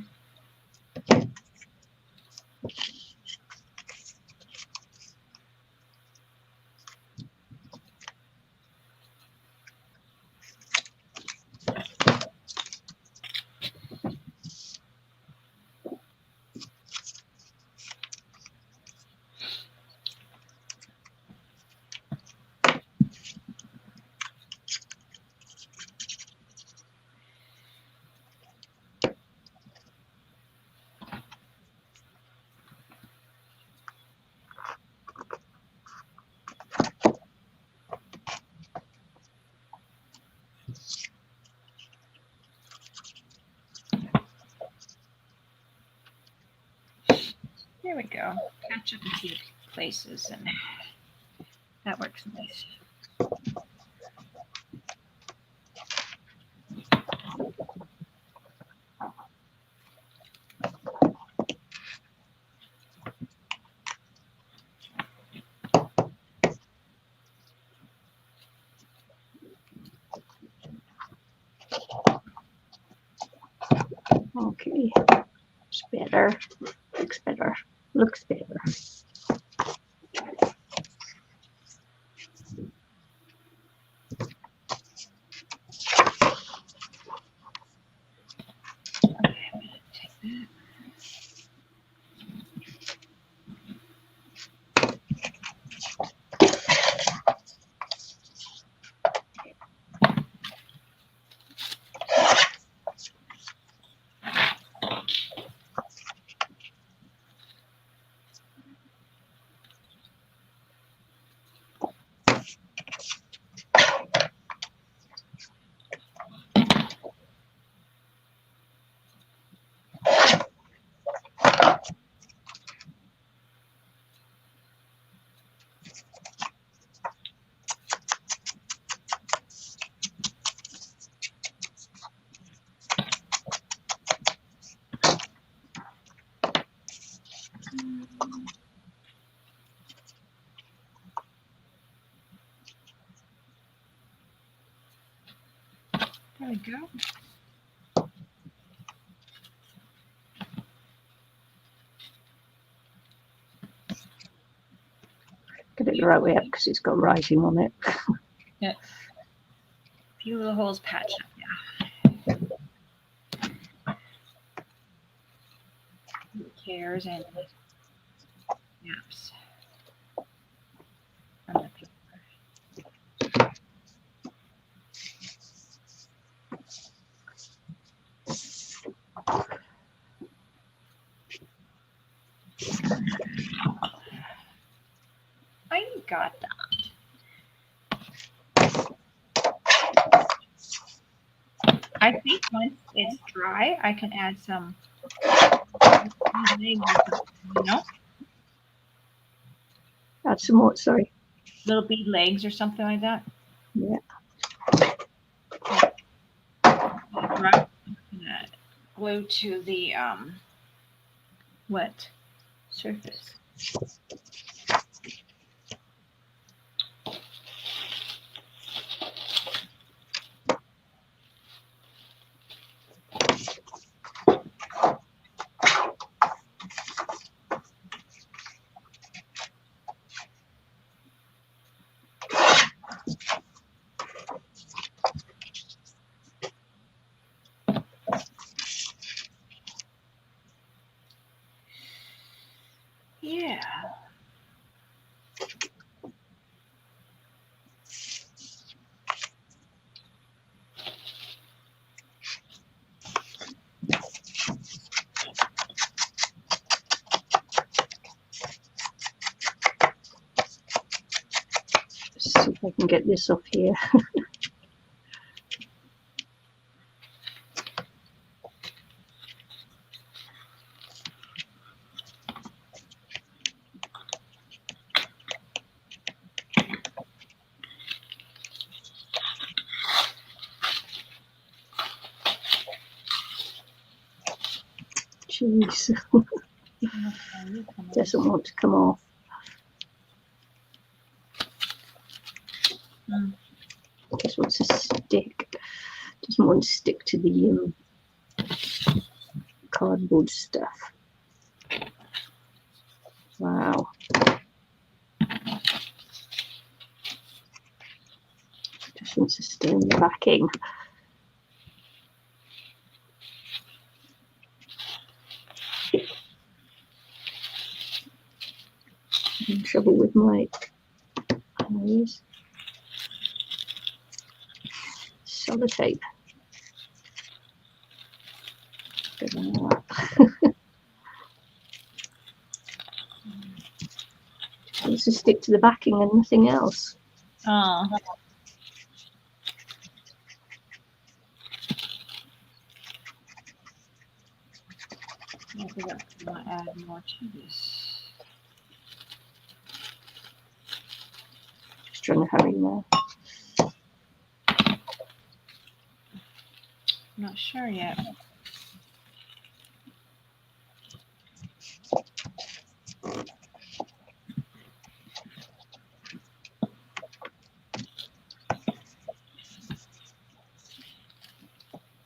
There we go. Catch up a few places, and that works nice. Okay, it's better. Looks better. Looks better. There we go. Get it the right way up because it's got writing on it. Yeah. A few little holes patched up, yeah. Cares and gaps on the paper. I got that. I think once it's dry, I can add some legs or something, you know? Add some more, sorry. Little bead legs or something like that. Yeah. Glue to the wet surface. Yeah. See if I can get this off here. Jeez. Doesn't want to come off. Just wants to stick. Doesn't want to stick to the cardboard stuff. Wow. Just wants to stay in the backing. I'm in trouble with my eyes. Sellotape. Just wants to stick to the backing and nothing else. Oh. figure out if I want to add more to this. Just trying to hurry now. I'm not sure yet.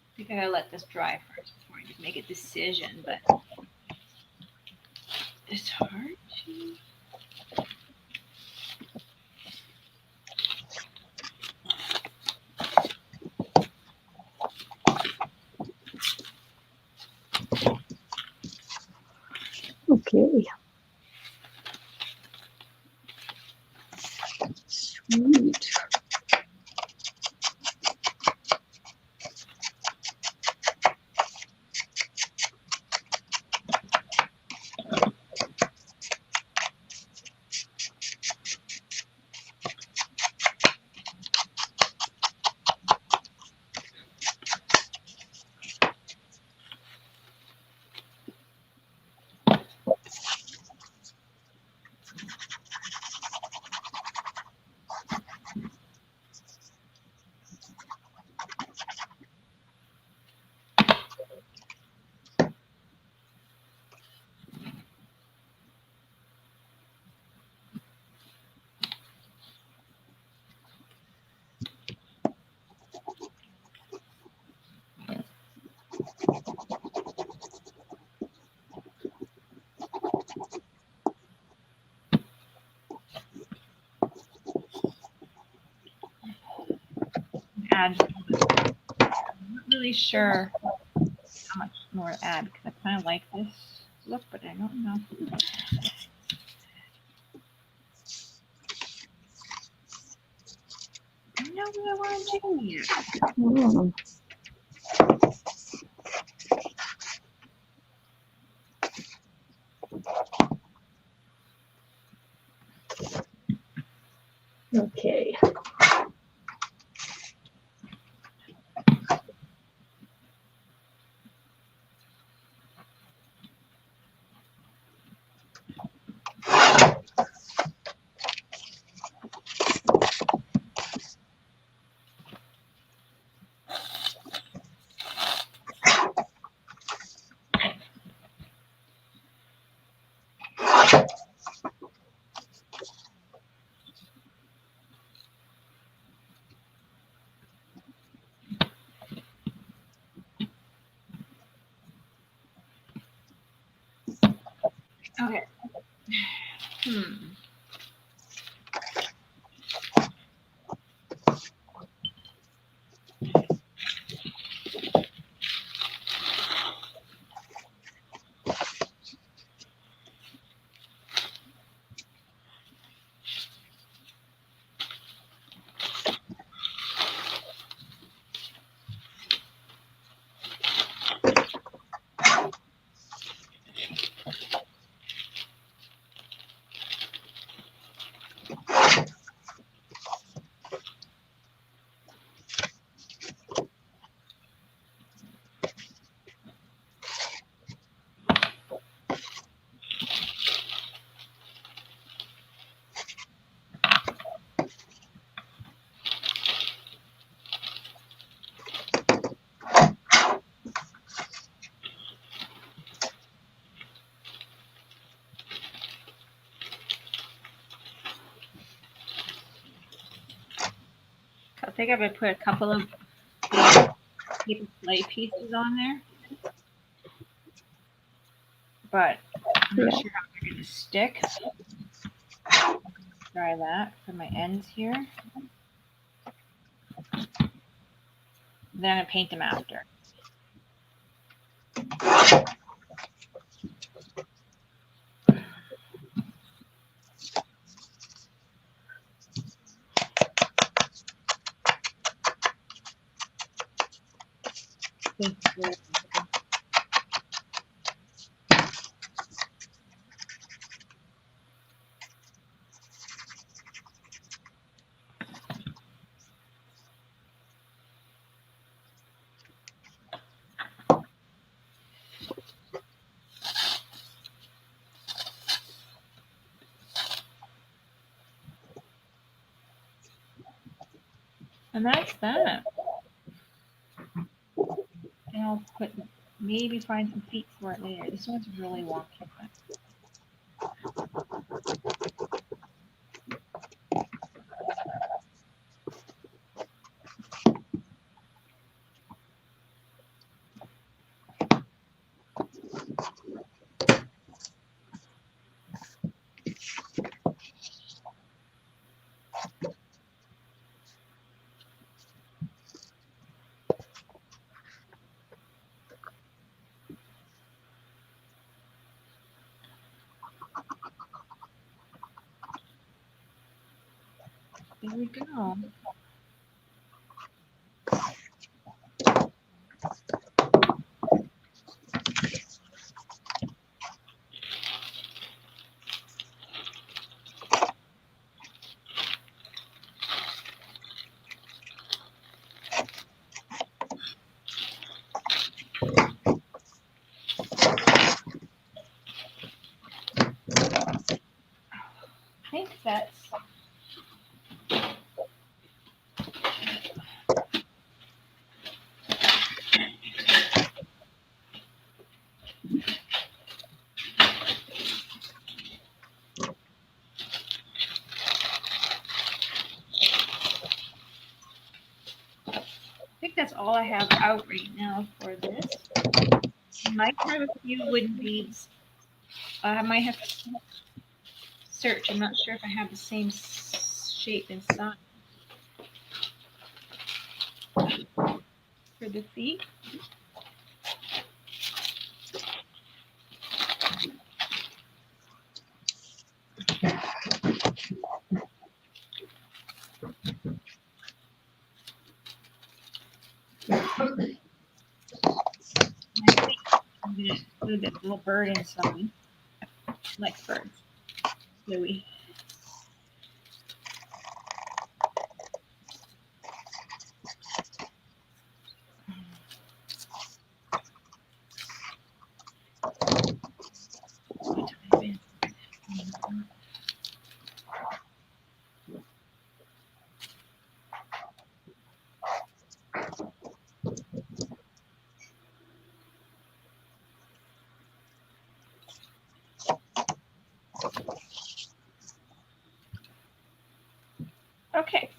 I think I gotta let this dry first before I make a decision, but it's hard to. Okay. Sweet. Add. I'm not really sure how much more to add because I kind of like this look, but I don't know. I don't know what I want to do yet. Mm. Okay. Okay. I think I would put a couple of paper play pieces on there, but I'm not sure how they're going to stick. Try that for my ends here. Then I'm going to paint them after. And that's that. And I'll maybe find some feet for it later. This one's really wonky. There we go. I think that's all I have out right now for this. I might have a few wooden beads. I might have to search. I'm not sure if I have the same shape and size for the feet. I'm going to include this little bird inside. Likes birds. Louie. Okay.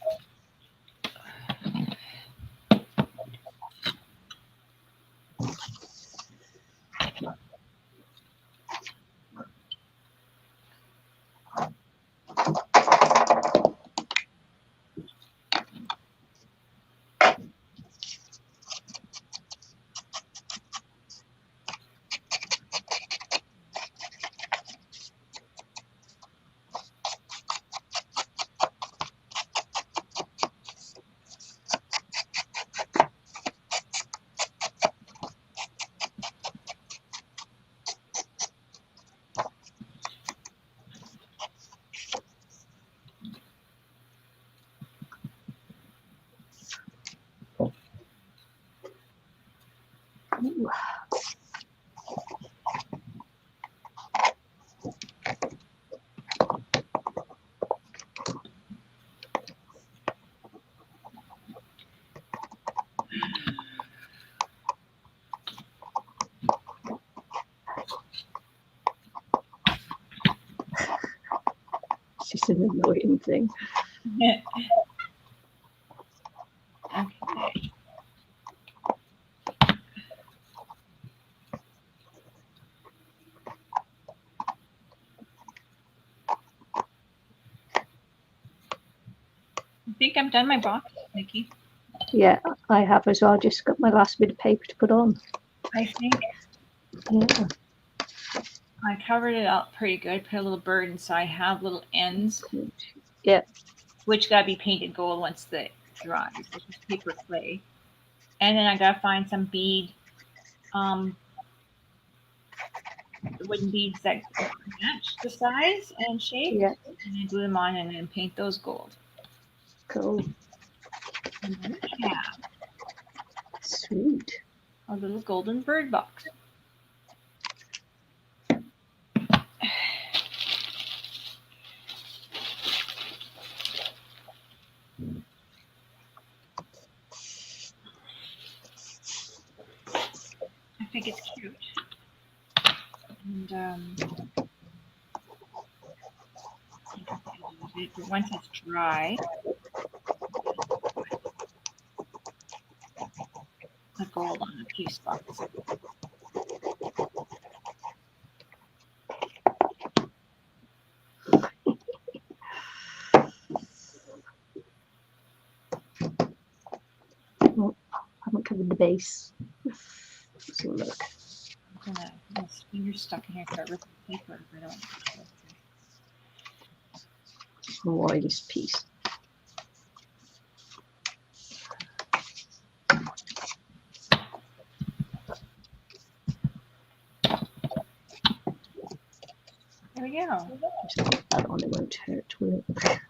Ooh. It's just an annoying thing. Okay. I think I'm done my box, Nikki. Yeah, I have as well. Just got my last bit of paper to put on. I think Yeah. I covered it up pretty good. Put a little bird inside. Have little ends. Yeah. Which gotta be painted gold once the dries. This is paper clay. And then I gotta find some bead, wooden beads that match the size and shape. Yeah. And then glue them on and then paint those gold. Cool. And then we have Sweet. a little golden bird box. it's cute. And but once it's dry, a gold on a few spots. Oh, I haven't covered the base. Let's have a look. I'm gonna get my fingers stuck in here, start ripping paper. If I don't. The widest piece. There we go. Just put that on, it won't hurt, will it?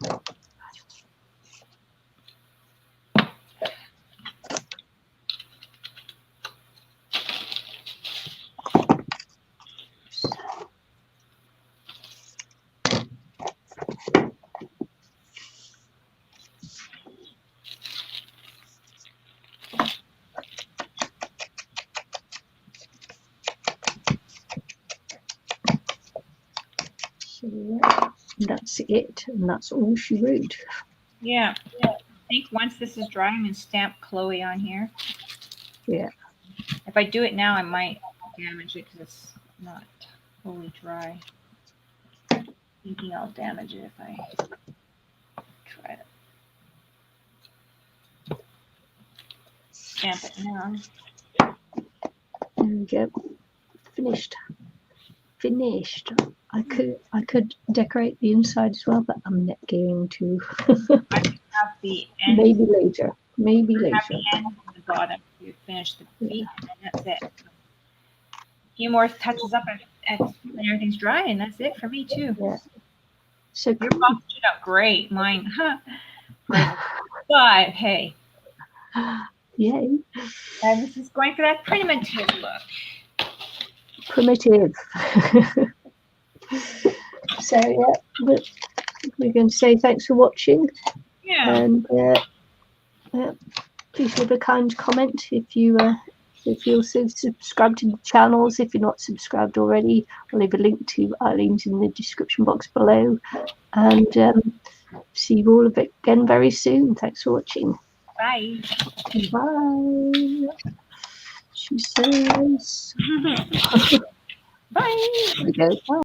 So yeah, that's it, and that's all she wrote. Yeah. I think once this is dry, I'm gonna stamp Chloe on here. Yeah. If I do it now, I might damage it because it's not fully dry. Thinking I'll damage it if I try it. Stamp it now. There we go. Finished. I could decorate the inside as well, but I'm not going to. I have the end. Maybe later. Maybe I have later. the end and the bottom to finish the feet, and that's it. A few more touches up at when everything's dry, and that's it for me too. Yeah. So Your box turned out great. Mine, huh? But hey. Yay. And this is going for that primitive look. Primitive. So yeah, we're going to say thanks for watching. Yeah. And please leave a kind comment if you also subscribe to the channels. If you're not subscribed already, I'll leave a link to Eileen's in the description box below. And see you all again very soon. Thanks for watching. Bye. Bye. She says. Bye. There we go. Bye.